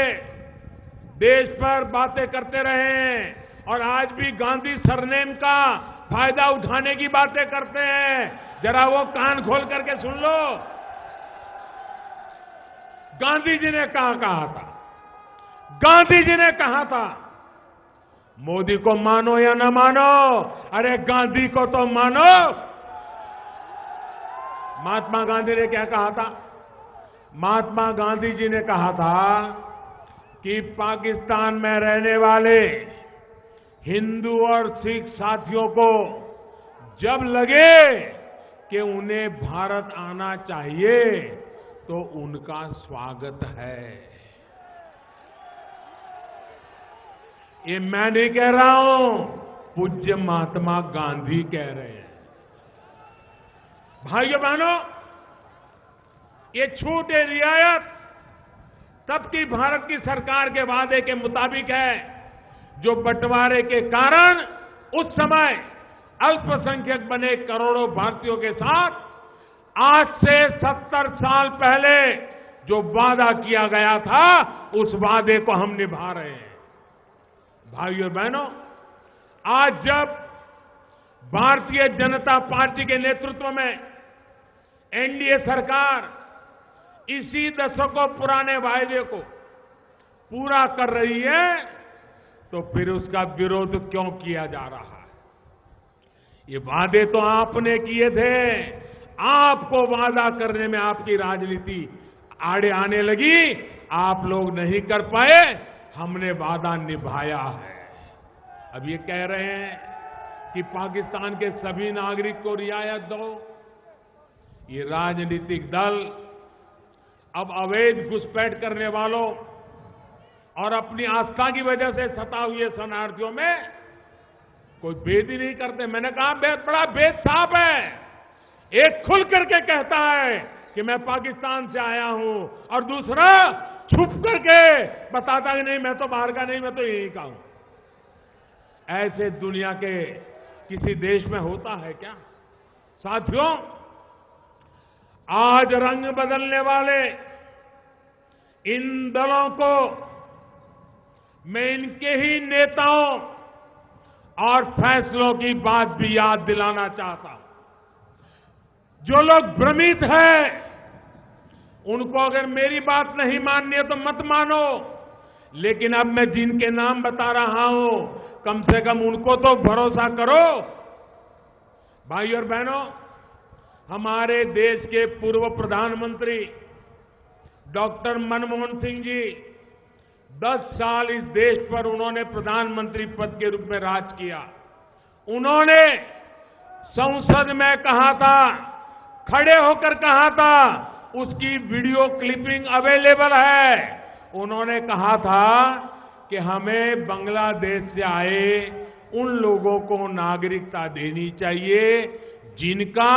देश पर बातें करते रहे हैं और आज भी गांधी सरनेम का फायदा उठाने की बातें करते हैं। जरा वो कान खोल करके सुन लो। गांधी जी ने कहा था, गांधी जी ने कहा था, मोदी को मानो या न मानो, अरे गांधी को तो मानो। महात्मा गांधी ने क्या कहा था? महात्मा गांधी जी ने कहा था कि पाकिस्तान में रहने वाले हिंदू और सिख साथियों को जब लगे कि उन्हें भारत आना चाहिए तो उनका स्वागत है। ये मैं नहीं कह रहा हूं, पूज्य महात्मा गांधी कह रहे हैं। भाइयों बहनों, ये छूट, ये रियायत तब की भारत की सरकार के वादे के मुताबिक है, जो बंटवारे के कारण उस समय अल्पसंख्यक बने करोड़ों भारतीयों के साथ आज से 70 साल पहले जो वादा किया गया था, उस वादे को हम निभा रहे हैं। भाइयों बहनों, आज जब भारतीय जनता पार्टी के नेतृत्व में एनडीए सरकार इसी दशकों पुराने वायदे को पूरा कर रही है, तो फिर उसका विरोध क्यों किया जा रहा है? ये वादे तो आपने किए थे, आपको वादा करने में आपकी राजनीति आड़े आने लगी, आप लोग नहीं कर पाए, हमने वादा निभाया है। अब ये कह रहे हैं कि पाकिस्तान के सभी नागरिक को रियायत दो। ये राजनीतिक दल अब अवैध घुसपैठ करने वालों और अपनी आस्था की वजह से सता हुए शरणार्थियों में कोई भेद ही नहीं करते। मैंने कहा बड़ा भेद साफ है। एक खुल करके कहता है कि मैं पाकिस्तान से आया हूं, और दूसरा छुप करके बताता कि नहीं, मैं तो बाहर का नहीं, मैं तो यहीं का हूं। ऐसे दुनिया के किसी देश में होता है क्या? साथियों, आज रंग बदलने वाले इन दलों को मैं इनके ही नेताओं और फैसलों की बात भी याद दिलाना चाहता हूं। जो लोग भ्रमित हैं, उनको अगर मेरी बात नहीं माननी है तो मत मानो, लेकिन अब मैं जिनके नाम बता रहा हूं, कम से कम उनको तो भरोसा करो। भाई और बहनों, हमारे देश के पूर्व प्रधानमंत्री डॉक्टर मनमोहन सिंह जी 10 साल इस देश पर उन्होंने प्रधानमंत्री पद के रूप में राज किया। उन्होंने संसद में कहा था, खड़े होकर कहा था, उसकी वीडियो क्लिपिंग अवेलेबल है। उन्होंने कहा था कि हमें बांग्लादेश से आए उन लोगों को नागरिकता देनी चाहिए जिनका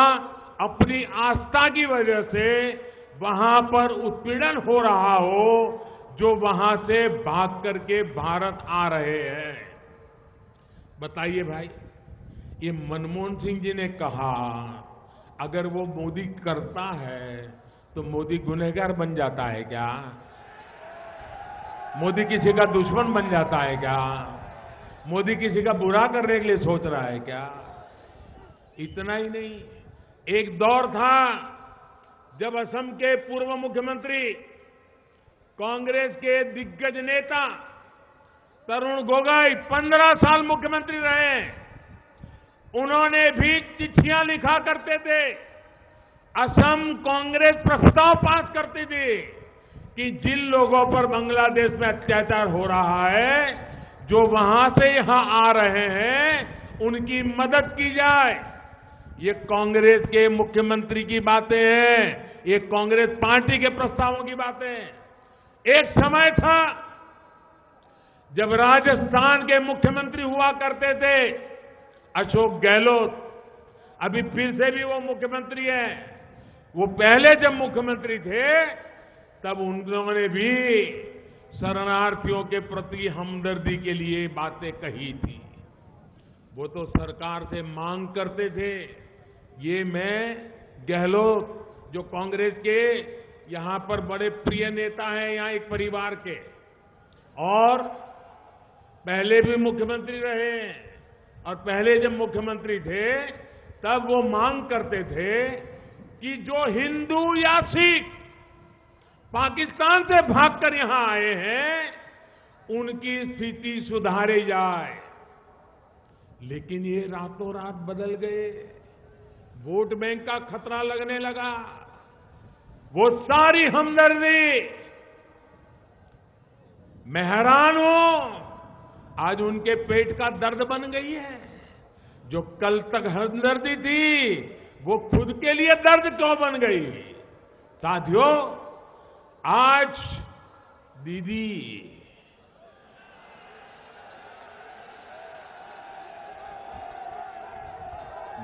अपनी आस्था की वजह से वहां पर उत्पीड़न हो रहा हो, जो वहां से भाग करके भारत आ रहे हैं। बताइए भाई, ये मनमोहन सिंह जी ने कहा, अगर वो मोदी करता है तो मोदी गुनहगार बन जाता है क्या? मोदी किसी का दुश्मन बन जाता है क्या? मोदी किसी का बुरा करने के लिए सोच रहा है क्या? इतना ही नहीं, एक दौर था जब असम के पूर्व मुख्यमंत्री, कांग्रेस के दिग्गज नेता तरुण गोगोई 15 साल मुख्यमंत्री रहे। उन्होंने भी चिट्ठियां लिखा करते थे, असम कांग्रेस प्रस्ताव पास करती थी कि जिन लोगों पर बांग्लादेश में अत्याचार हो रहा है, जो वहां से यहां आ रहे हैं, उनकी मदद की जाए। ये कांग्रेस के मुख्यमंत्री की बातें हैं, ये कांग्रेस पार्टी के प्रस्तावों की बातें हैं। एक समय था जब राजस्थान के मुख्यमंत्री हुआ करते थे अशोक गहलोत, अभी फिर से भी वो मुख्यमंत्री हैं। वो पहले जब मुख्यमंत्री थे तब उन्होंने भी शरणार्थियों के प्रति हमदर्दी के लिए बातें कही थी। वो तो सरकार से मांग करते थे। ये मैं गहलोत, जो कांग्रेस के यहां पर बड़े प्रिय नेता हैं, यहां एक परिवार के, और पहले भी मुख्यमंत्री रहे और पहले जब मुख्यमंत्री थे तब वो मांग करते थे कि जो हिंदू या सिख पाकिस्तान से भागकर यहां आए हैं उनकी स्थिति सुधारी जाए। लेकिन ये रातों रात बदल गए, वोट बैंक का खतरा लगने लगा। वो सारी हमदर्दी, मैं हैरान हूं, आज उनके पेट का दर्द बन गई है। जो कल तक हमदर्दी थी वो खुद के लिए दर्द क्यों बन गई? साथियों, आज दीदी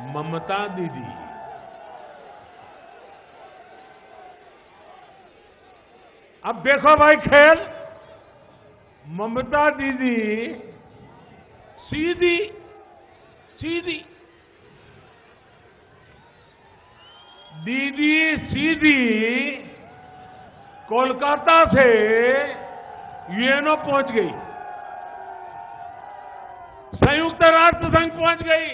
ममता दीदी अब देखो भाई खेल, ममता दीदी सीधी सीधी दीदी सीधी कोलकाता से यूएनओ पहुंच गई, संयुक्त राष्ट्र संघ पहुंच गई।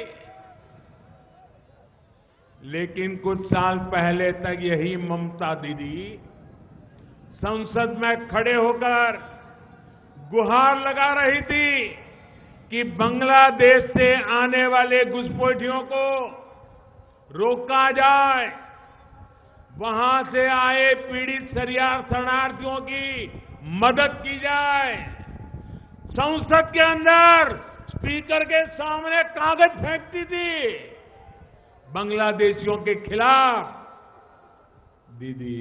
लेकिन कुछ साल पहले तक यही ममता दीदी संसद में खड़े होकर गुहार लगा रही थी कि बांग्लादेश से आने वाले घुसपैठियों को रोका जाए, वहां से आए पीड़ित शरणार्थियों की मदद की जाए। संसद के अंदर स्पीकर के सामने कागज फेंकती थी बांग्लादेशियों के खिलाफ। दीदी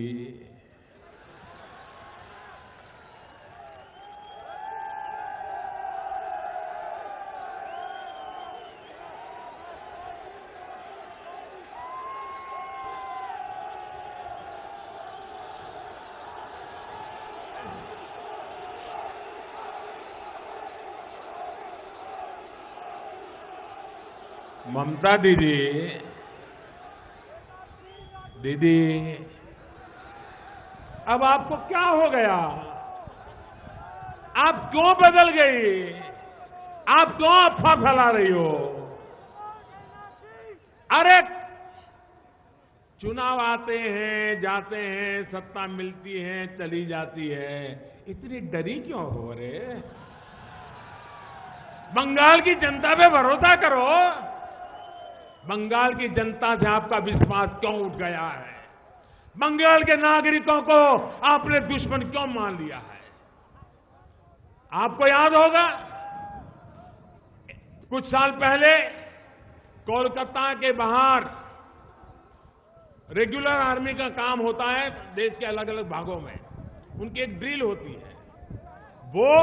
ममता दीदी अब आपको क्या हो गया? आप क्यों बदल गई? आप क्यों अफवाह फैला रही हो? अरे चुनाव आते हैं जाते हैं, सत्ता मिलती है चली जाती है, इतनी डरी क्यों हो रे? बंगाल की जनता पे भरोसा करो। बंगाल की जनता से आपका विश्वास क्यों उठ गया है? बंगाल के नागरिकों को आपने दुश्मन क्यों मान लिया है? आपको याद होगा कुछ साल पहले कोलकाता के बाहर रेगुलर आर्मी का काम होता है, देश के अलग अलग भागों में उनकी एक ड्रिल होती है। वो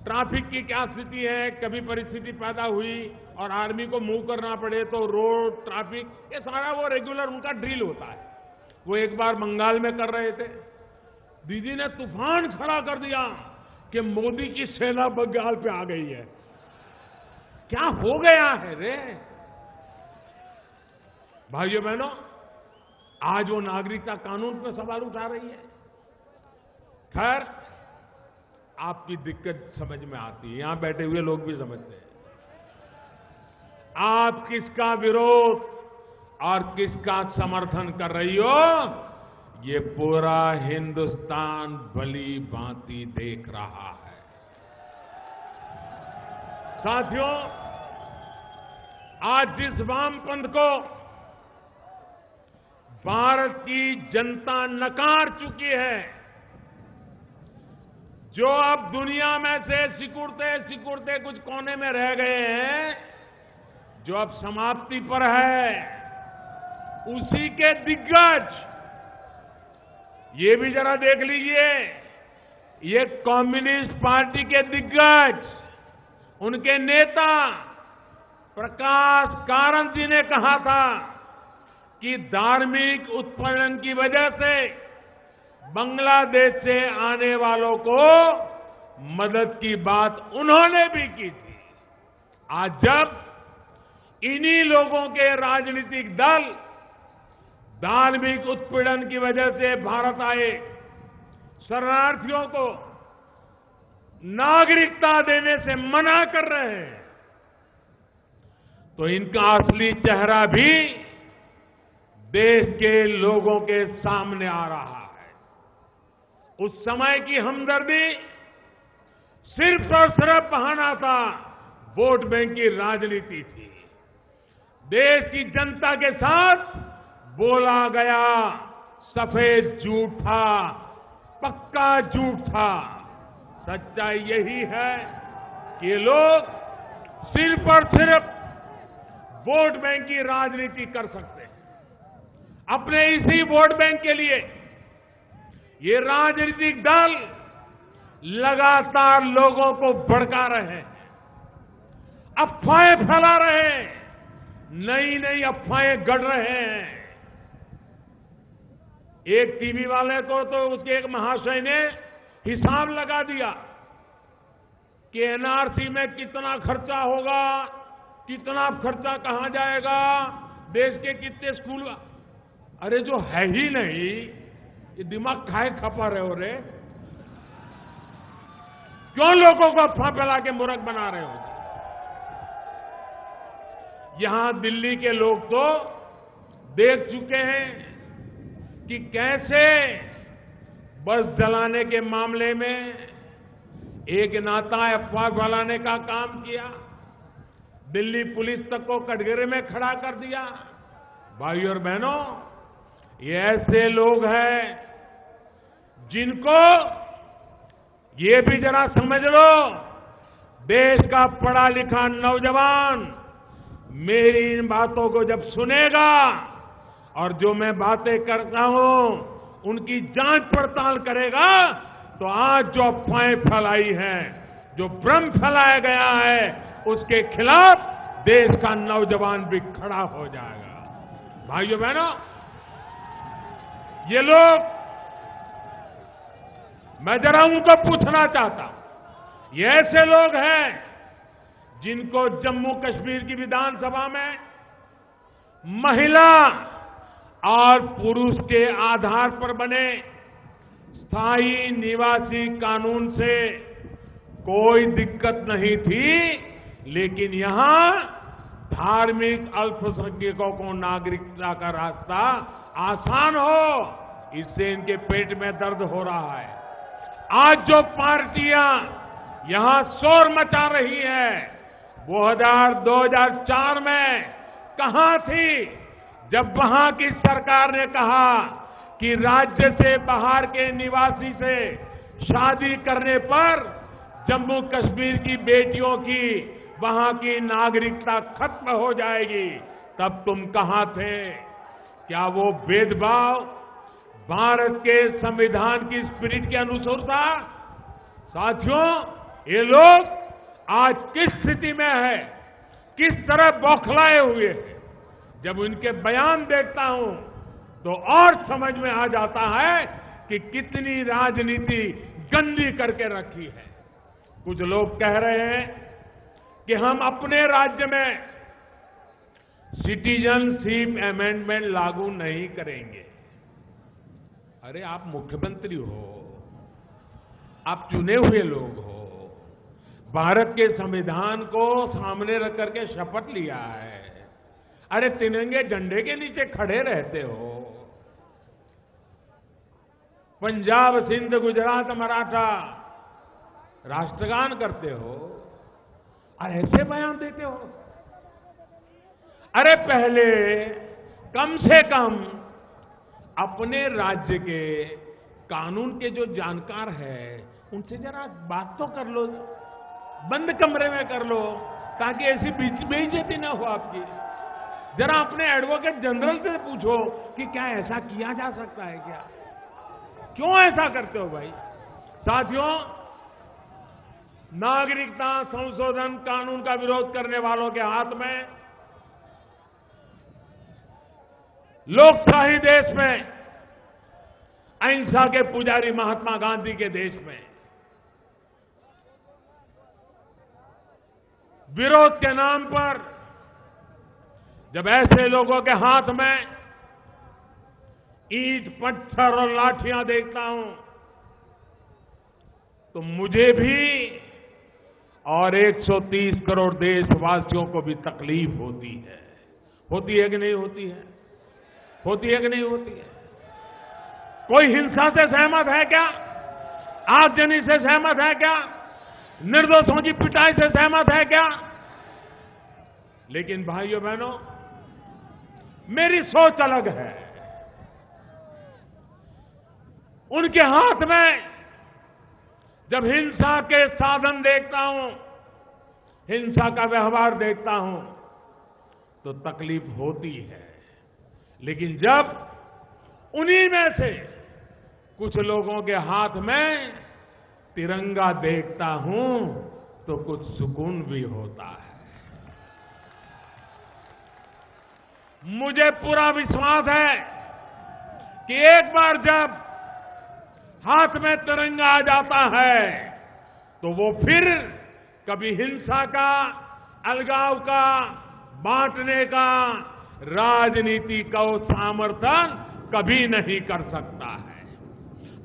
ट्रैफिक की क्या स्थिति है, कभी परिस्थिति पैदा हुई और आर्मी को मूव करना पड़े तो रोड ट्रैफिक, ये सारा वो रेगुलर उनका ड्रिल होता है। वो एक बार बंगाल में कर रहे थे, दीदी ने तूफान खड़ा कर दिया कि मोदी की सेना बंगाल पे आ गई है। क्या हो गया है रे? भाइयों बहनों, आज वो नागरिकता कानून पर सवाल उठा रही है। खैर, आपकी दिक्कत समझ में आती है, यहां बैठे हुए लोग भी समझते हैं। आप किसका विरोध और किसका समर्थन कर रही हो, ये पूरा हिंदुस्तान भली भांति देख रहा है। साथियों, आज जिस वामपंथ को भारत की जनता नकार चुकी है, जो अब दुनिया में से सिकुड़ते सिकुड़ते कुछ कोने में रह गए हैं, जो अब समाप्ति पर है, उसी के दिग्गज, ये भी जरा देख लीजिए, ये कम्युनिस्ट पार्टी के दिग्गज, उनके नेता प्रकाश कारंत जी ने कहा था कि धार्मिक उत्पीड़न की वजह से बांग्लादेश से आने वालों को मदद की बात उन्होंने भी की थी। आज जब इन्हीं लोगों के राजनीतिक दल धार्मिक उत्पीड़न की वजह से भारत आए शरणार्थियों को नागरिकता देने से मना कर रहे हैं, तो इनका असली चेहरा भी देश के लोगों के सामने आ रहा है। उस समय की हमदर्दी सिर्फ और सिर्फ बहाना था, वोट बैंक की राजनीति थी। देश की जनता के साथ बोला गया सफेद झूठ था, पक्का झूठ था। सच्चाई यही है कि ये लोग सिर्फ और सिर्फ वोट बैंक की राजनीति कर सकते हैं। अपने इसी वोट बैंक के लिए ये राजनीतिक दल लगातार लोगों को भड़का रहे हैं, अफवाहें फैला रहे हैं, नई नई अफवाहें गढ़ रहे हैं। एक टीवी वाले को तो उसके एक महाशय ने हिसाब लगा दिया कि एनआरसी में कितना खर्चा होगा, कितना खर्चा कहां जाएगा, देश के कितने स्कूल। अरे जो है ही नहीं, ये दिमाग खाए खपा रहे हो रे? क्यों लोगों को अफवाह फैला के मूर्ख बना रहे हो? यहां दिल्ली के लोग तो देख चुके हैं कि कैसे बस जलाने के मामले में एक नाता अफवाह फैलाने का काम किया, दिल्ली पुलिस तक को कटघरे में खड़ा कर दिया। भाइयों और बहनों, ये ऐसे लोग हैं जिनको ये भी जरा समझ लो, देश का पढ़ा लिखा नौजवान मेरी इन बातों को जब सुनेगा और जो मैं बातें करता हूं उनकी जांच पड़ताल करेगा, तो आज जो अफवाहें फैलाई हैं, जो भ्रम फैलाया गया है, उसके खिलाफ देश का नौजवान भी खड़ा हो जाएगा। भाइयों बहनों, ये लोग, मैं जरा उनको पूछना चाहता हूं, ये ऐसे लोग हैं जिनको जम्मू कश्मीर की विधानसभा में महिला और पुरुष के आधार पर बने स्थायी निवासी कानून से कोई दिक्कत नहीं थी, लेकिन यहां धार्मिक अल्पसंख्यकों को नागरिकता का रास्ता आसान हो, इससे इनके पेट में दर्द हो रहा है। आज जो पार्टियां यहां शोर मचा रही है, वो 2004 में कहां थी जब वहां की सरकार ने कहा कि राज्य से बाहर के निवासी से शादी करने पर जम्मू कश्मीर की बेटियों की वहां की नागरिकता खत्म हो जाएगी। तब तुम कहां थे? क्या वो भेदभाव भारत के संविधान की स्पिरिट के अनुसार था? साथियों, ये लोग आज किस स्थिति में है, किस तरह बौखलाए हुए हैं, जब उनके बयान देखता हूं तो और समझ में आ जाता है कि कितनी राजनीति गंदी करके रखी है। कुछ लोग कह रहे हैं कि हम अपने राज्य में सिटीजनशिप अमेंडमेंट लागू नहीं करेंगे। अरे आप मुख्यमंत्री हो, आप चुने हुए लोग हो, भारत के संविधान को सामने रख करके शपथ लिया है। अरे तिरंगे झंडे के नीचे खड़े रहते हो, पंजाब, सिंध, गुजरात, मराठा राष्ट्रगान करते हो और ऐसे बयान देते हो। अरे पहले कम से कम अपने राज्य के कानून के जो जानकार है उनसे जरा बात तो कर लो, बंद कमरे में कर लो, ताकि ऐसी बेइज्जती ना हो आपकी। जरा अपने एडवोकेट जनरल से पूछो कि क्या ऐसा किया जा सकता है क्या? क्यों ऐसा करते हो भाई? साथियों, नागरिकता संशोधन कानून का विरोध करने वालों के हाथ में लोकशाही देश में, अहिंसा के पुजारी महात्मा गांधी के देश में विरोध के नाम पर जब ऐसे लोगों के हाथ में ईंट, पत्थर और लाठियां देखता हूं तो मुझे भी और 130 करोड़ देशवासियों को भी तकलीफ होती है। होती है कि नहीं होती है? होती है कि नहीं होती है? कोई हिंसा से सहमत है क्या? आगजनी से सहमत है क्या? निर्दोषों की पिटाई से सहमत है क्या? लेकिन भाइयों बहनों, मेरी सोच अलग है। उनके हाथ में जब हिंसा के साधन देखता हूं, हिंसा का व्यवहार देखता हूं, तो तकलीफ होती है। लेकिन जब उन्हीं में से कुछ लोगों के हाथ में तिरंगा देखता हूं, तो कुछ सुकून भी होता है। मुझे पूरा विश्वास है कि एक बार जब हाथ में तिरंगा आ जाता है तो वो फिर कभी हिंसा का, अलगाव का, बांटने का, राजनीति का समर्थन कभी नहीं कर सकता है।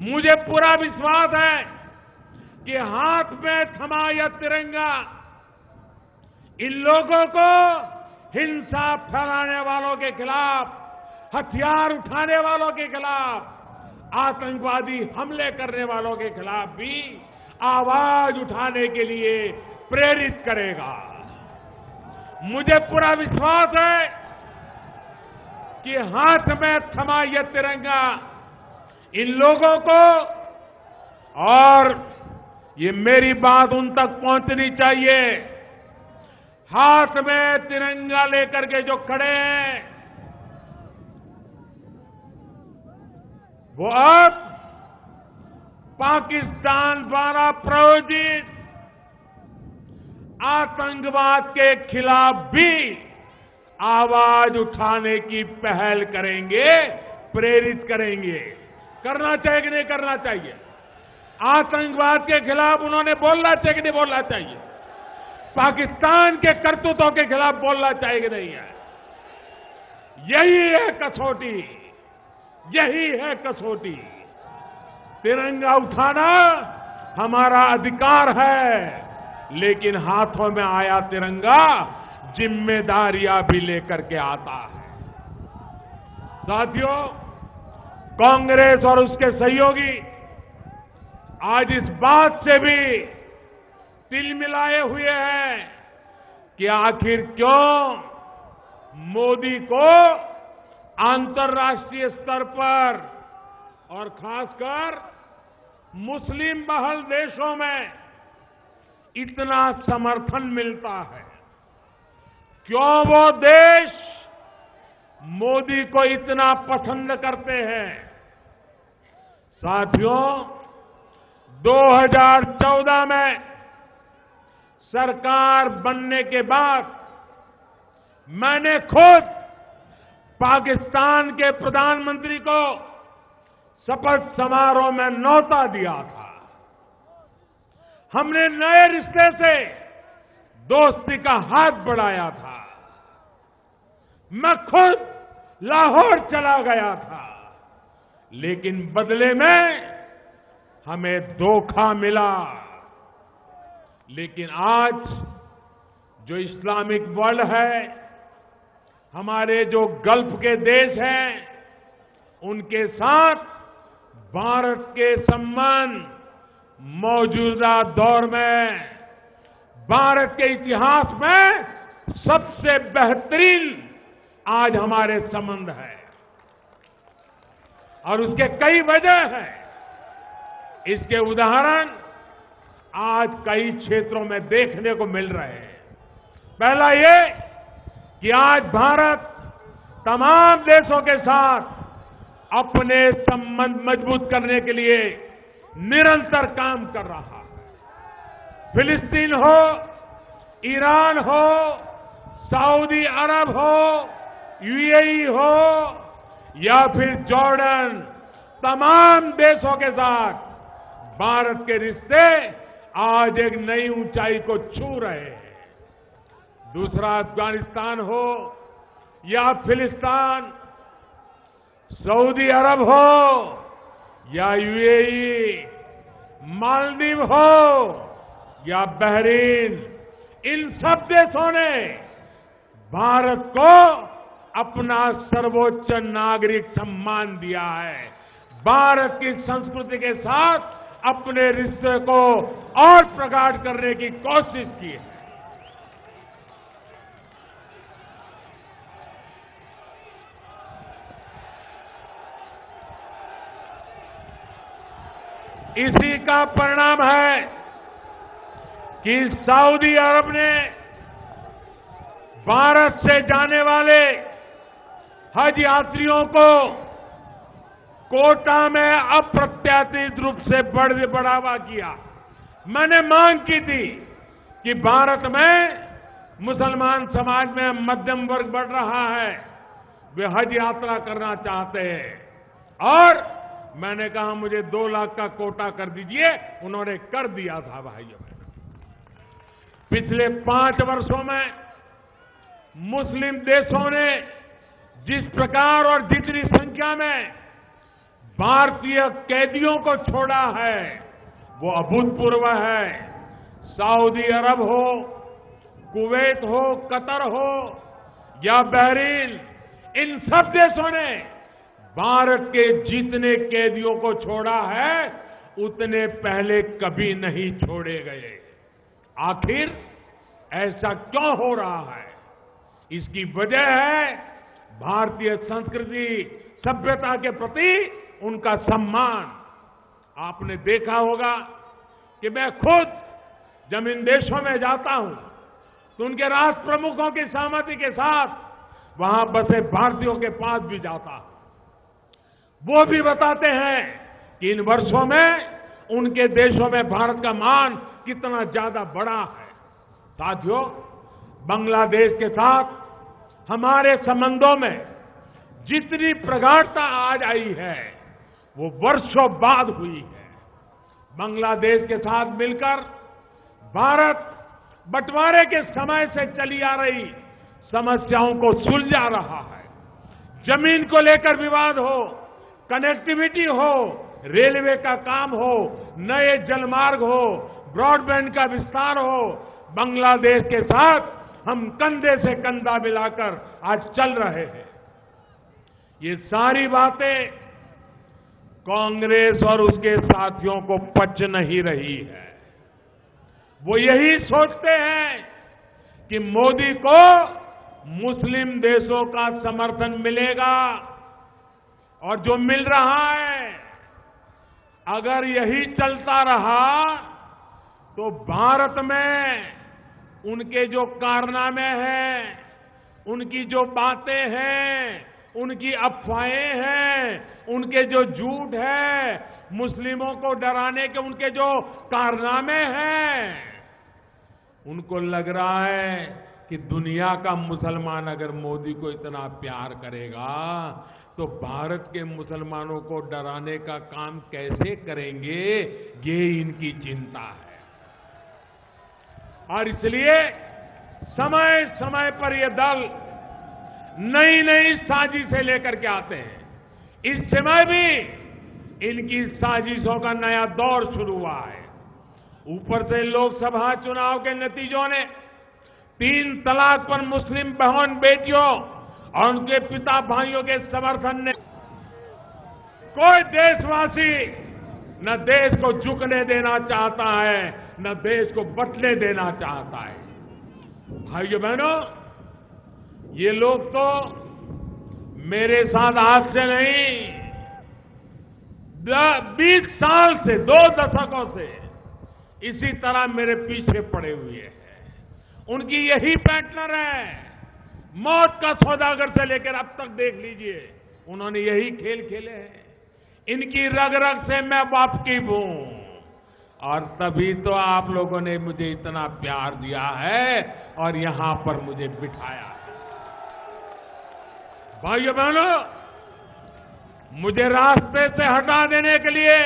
मुझे पूरा विश्वास है कि हाथ में थमा यह तिरंगा इन लोगों को हिंसा फैलाने वालों के खिलाफ, हथियार उठाने वालों के खिलाफ, आतंकवादी हमले करने वालों के खिलाफ भी आवाज उठाने के लिए प्रेरित करेगा। मुझे पूरा विश्वास है कि हाथ में थमा यह तिरंगा इन लोगों को, और ये मेरी बात उन तक पहुंचनी चाहिए, हाथ में तिरंगा लेकर के जो खड़े हैं वो अब पाकिस्तान द्वारा प्रायोजित आतंकवाद के खिलाफ भी आवाज उठाने की पहल करेंगे, प्रेरित करेंगे। करना चाहिए कि नहीं करना चाहिए? आतंकवाद के खिलाफ उन्होंने बोलना चाहिए कि नहीं बोलना चाहिए? पाकिस्तान के करतूतों के खिलाफ बोलना चाहिए कि नहीं है? यही है कसौटी, यही है कसौटी। तिरंगा उठाना हमारा अधिकार है, लेकिन हाथों में आया तिरंगा जिम्मेदारियां भी लेकर के आता है। साथियों, कांग्रेस और उसके सहयोगी आज इस बात से भी तिल मिलाए हुए हैं कि आखिर क्यों मोदी को अंतर्राष्ट्रीय स्तर पर और खासकर मुस्लिम बहुल देशों में इतना समर्थन मिलता है। क्यों वो देश मोदी को इतना पसंद करते हैं? साथियों, 2014 में सरकार बनने के बाद मैंने खुद पाकिस्तान के प्रधानमंत्री को शपथ समारोह में न्योता दिया था। हमने नए रिश्ते से दोस्ती का हाथ बढ़ाया था। मैं खुद लाहौर चला गया था, लेकिन बदले में हमें धोखा मिला। लेकिन आज जो इस्लामिक वर्ल्ड है, हमारे जो गल्फ के देश हैं, उनके साथ भारत के संबंध मौजूदा दौर में भारत के इतिहास में सबसे बेहतरीन आज हमारे संबंध है, और उसके कई वजह हैं। इसके उदाहरण आज कई क्षेत्रों में देखने को मिल रहे हैं। पहला ये कि आज भारत तमाम देशों के साथ अपने संबंध मजबूत करने के लिए निरंतर काम कर रहा है। फिलिस्तीन हो, ईरान हो, सऊदी अरब हो, यूएई हो या फिर जॉर्डन, तमाम देशों के साथ भारत के रिश्ते आज एक नई ऊंचाई को छू रहे हैं। दूसरा, अफगानिस्तान हो या फिलिस्तीन, सऊदी अरब हो या यूएई मालदीव हो या बहरीन, इन सब देशों ने भारत को अपना सर्वोच्च नागरिक सम्मान दिया है। भारत की संस्कृति के साथ अपने रिश्ते को और प्रगाढ़ करने की कोशिश की है। इसी का परिणाम है कि सऊदी अरब ने भारत से जाने वाले हज यात्रियों को कोटा में अप्रत्याशित रूप से बढ़ावा किया। मैंने मांग की थी कि भारत में मुसलमान समाज में मध्यम वर्ग बढ़ रहा है, वे हज यात्रा करना चाहते हैं और मैंने कहा मुझे 2 लाख का कोटा कर दीजिए, उन्होंने कर दिया था। भाइयों, पिछले 5 वर्षों में मुस्लिम देशों ने जिस प्रकार और जितनी संख्या में भारतीय कैदियों को छोड़ा है वो अभूतपूर्व है। सऊदी अरब हो, कुवैत हो, कतर हो या बहरीन, इन सब देशों ने भारत के जितने कैदियों को छोड़ा है उतने पहले कभी नहीं छोड़े गए। आखिर ऐसा क्यों हो रहा है? इसकी वजह है भारतीय संस्कृति, सभ्यता के प्रति उनका सम्मान। आपने देखा होगा कि मैं खुद जब इन देशों में जाता हूं तो उनके राष्ट्र प्रमुखों की सहमति के साथ वहां बसे भारतीयों के पास भी जाता हूं। वो भी बताते हैं कि इन वर्षों में उनके देशों में भारत का मान कितना ज्यादा बढ़ा है। साथियों, बांग्लादेश के साथ हमारे संबंधों में जितनी प्रगाढ़ता आज आई है वो वर्षों बाद हुई है। बांग्लादेश के साथ मिलकर भारत बंटवारे के समय से चली आ रही समस्याओं को सुलझा रहा है। जमीन को लेकर विवाद हो, कनेक्टिविटी हो, रेलवे का काम हो, नए जलमार्ग हो, ब्रॉडबैंड का विस्तार हो, बांग्लादेश के साथ हम कंधे से कंधा मिलाकर आज चल रहे हैं। ये सारी बातें कांग्रेस और उसके साथियों को पच नहीं रही है। वो यही सोचते हैं कि मोदी को मुस्लिम देशों का समर्थन मिलेगा और जो मिल रहा है, अगर यही चलता रहा तो भारत में उनके जो कारनामे हैं, उनकी जो बातें हैं, उनकी अफवाहें हैं, उनके जो झूठ है, मुस्लिमों को डराने के उनके जो कारनामे हैं, उनको लग रहा है कि दुनिया का मुसलमान अगर मोदी को इतना प्यार करेगा तो भारत के मुसलमानों को डराने का काम कैसे करेंगे, ये इनकी चिंता है। और इसलिए समय समय पर ये दल नई नई साजिशें लेकर के आते हैं। इस समय भी इनकी साजिशों का नया दौर शुरू हुआ है। ऊपर से लोकसभा चुनाव के नतीजों ने 3 तलाक पर मुस्लिम बहन बेटियों और उनके पिता भाइयों के समर्थन ने कोई देशवासी न देश को झुकने देना चाहता है, न देश को बटने देना चाहता है। भाइयों बहनों, ये लोग तो मेरे साथ आज से नहीं, 20 साल से, 2 दशकों से इसी तरह मेरे पीछे पड़े हुए हैं। उनकी यही पैटर्न है। मौत का सौदागर से लेकर अब तक देख लीजिए, उन्होंने यही खेल खेले हैं। इनकी रग रग से मैं वाकिफ हूं और तभी तो आप लोगों ने मुझे इतना प्यार दिया है और यहां पर मुझे बिठाया है। भाइयों बहनों, मुझे रास्ते से हटा देने के लिए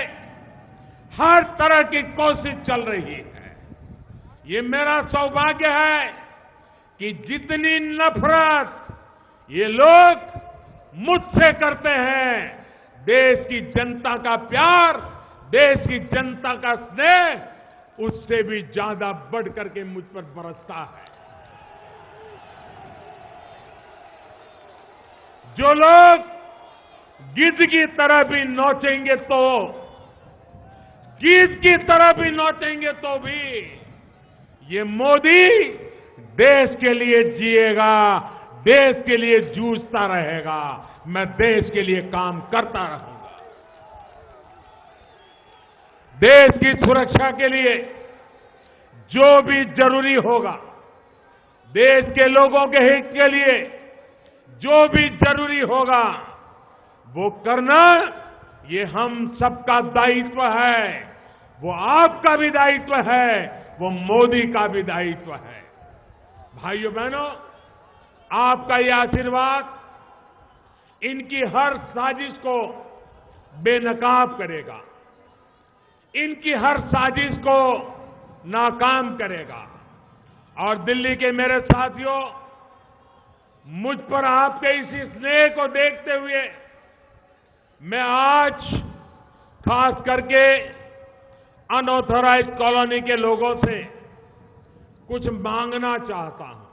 हर तरह की कोशिश चल रही है। ये मेरा सौभाग्य है कि जितनी नफरत ये लोग मुझसे करते हैं, देश की जनता का प्यार देश की जनता का स्नेह उससे भी ज्यादा बढ़ करके मुझ पर बरसता है। जो लोग गिद्ध की तरह भी नोचेंगे तो, गिद्ध की तरह भी नोचेंगे तो भी ये मोदी देश के लिए जिएगा, देश के लिए जूझता रहेगा। मैं देश के लिए काम करता रहूंगा। देश की सुरक्षा के लिए जो भी जरूरी होगा, देश के लोगों के हित के लिए जो भी जरूरी होगा, वो करना ये हम सबका दायित्व है। वो आपका भी दायित्व है, वो मोदी का भी दायित्व है। भाइयों बहनों, आपका ये आशीर्वाद इनकी हर साजिश को बेनकाब करेगा, इनकी हर साजिश को नाकाम करेगा। और दिल्ली के मेरे साथियों, मुझ पर आपके इसी स्नेह को देखते हुए मैं आज खास करके अनऑथराइज्ड कॉलोनी के लोगों से कुछ मांगना चाहता हूं।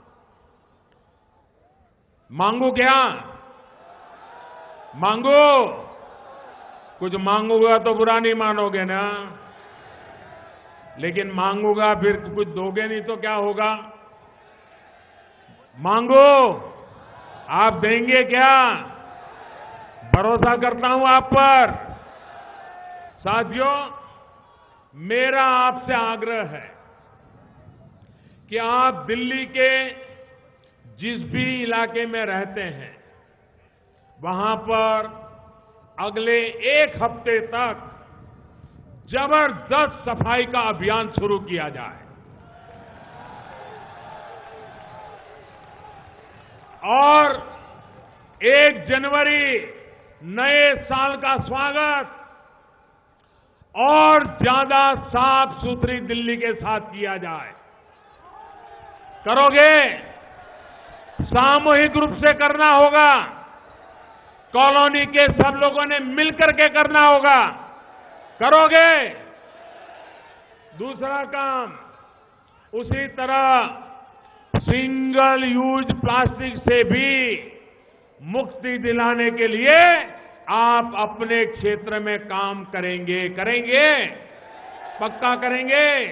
मांगू क्या? मांगू? कुछ मांगूंगा तो बुरा नहीं मानोगे ना, लेकिन मांगूंगा फिर कुछ दोगे नहीं तो क्या होगा? मांगो, आप देंगे क्या? भरोसा करता हूं आप पर। साथियों, मेरा आपसे आग्रह है कि आप दिल्ली के जिस भी इलाके में रहते हैं, वहां पर अगले एक हफ्ते तक जबरदस्त सफाई का अभियान शुरू किया जाए। और 1 जनवरी नए साल का स्वागत और ज्यादा साफ सुथरी दिल्ली के साथ किया जाए। करोगे? सामूहिक रूप से करना होगा, कॉलोनी के सब लोगों ने मिलकर के करना होगा। करोगे? दूसरा काम, उसी तरह सिंगल यूज प्लास्टिक से भी मुक्ति दिलाने के लिए आप अपने क्षेत्र में काम करेंगे? करेंगे? पक्का करेंगे?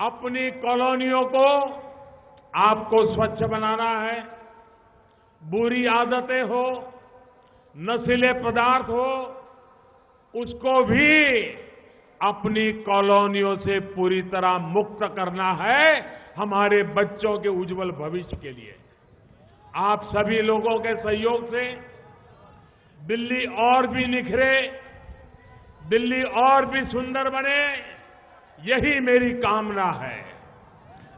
अपनी कॉलोनियों को आपको स्वच्छ बनाना है। बुरी आदतें हो, नशीले पदार्थ हो, उसको भी अपनी कॉलोनियों से पूरी तरह मुक्त करना है, हमारे बच्चों के उज्जवल भविष्य के लिए। आप सभी लोगों के सहयोग से दिल्ली और भी निखरे, दिल्ली और भी सुंदर बने, यही मेरी कामना है।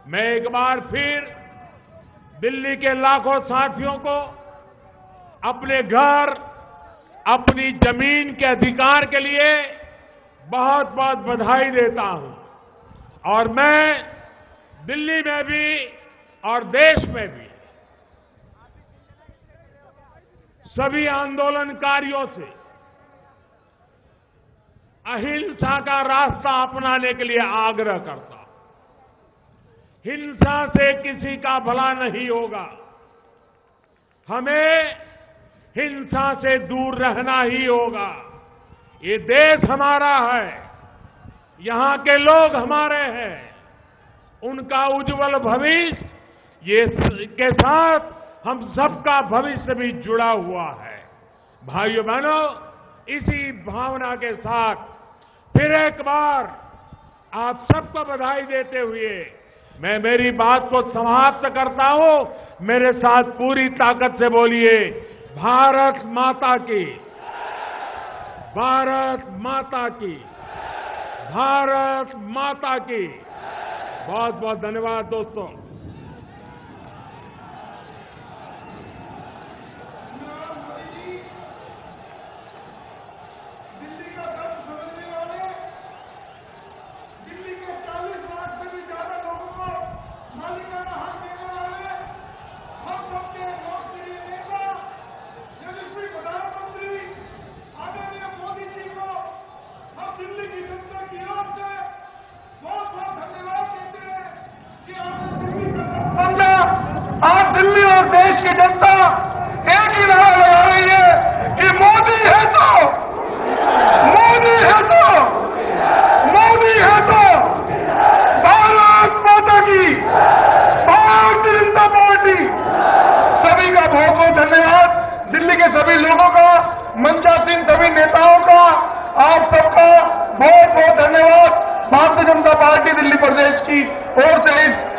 मैं एक बार फिर दिल्ली के लाखों साथियों को अपने घर, अपनी जमीन के अधिकार के लिए बहुत बहुत बधाई देता हूं। और मैं दिल्ली में भी और देश में भी सभी आंदोलनकारियों से अहिंसा का रास्ता अपनाने के लिए आग्रह करता हूं। हिंसा से किसी का भला नहीं होगा। हमें हिंसा से दूर रहना ही होगा। ये देश हमारा है, यहां के लोग हमारे हैं, उनका उज्जवल भविष्य ये के साथ हम सबका भविष्य भी जुड़ा हुआ है। भाइयों बहनों, इसी भावना के साथ फिर एक बार आप सबको बधाई देते हुए मैं मेरी बात को समाप्त करता हूं। मेरे साथ पूरी ताकत से बोलिए, भारत माता की, भारत माता की, भारत माता की। बहुत बहुत धन्यवाद दोस्तों। प्रदेश की जनता एक ही नारा लगा रही है कि मोदी है तो, मोदी है तो, मोदी है तो, भारत माता की, भारतीय जनता पार्टी। सभी का बहुत बहुत धन्यवाद, दिल्ली के सभी लोगों का, मंचासीन सभी नेताओं का, आप सबका बहुत बहुत धन्यवाद। भारतीय जनता पार्टी दिल्ली प्रदेश की ओर से इस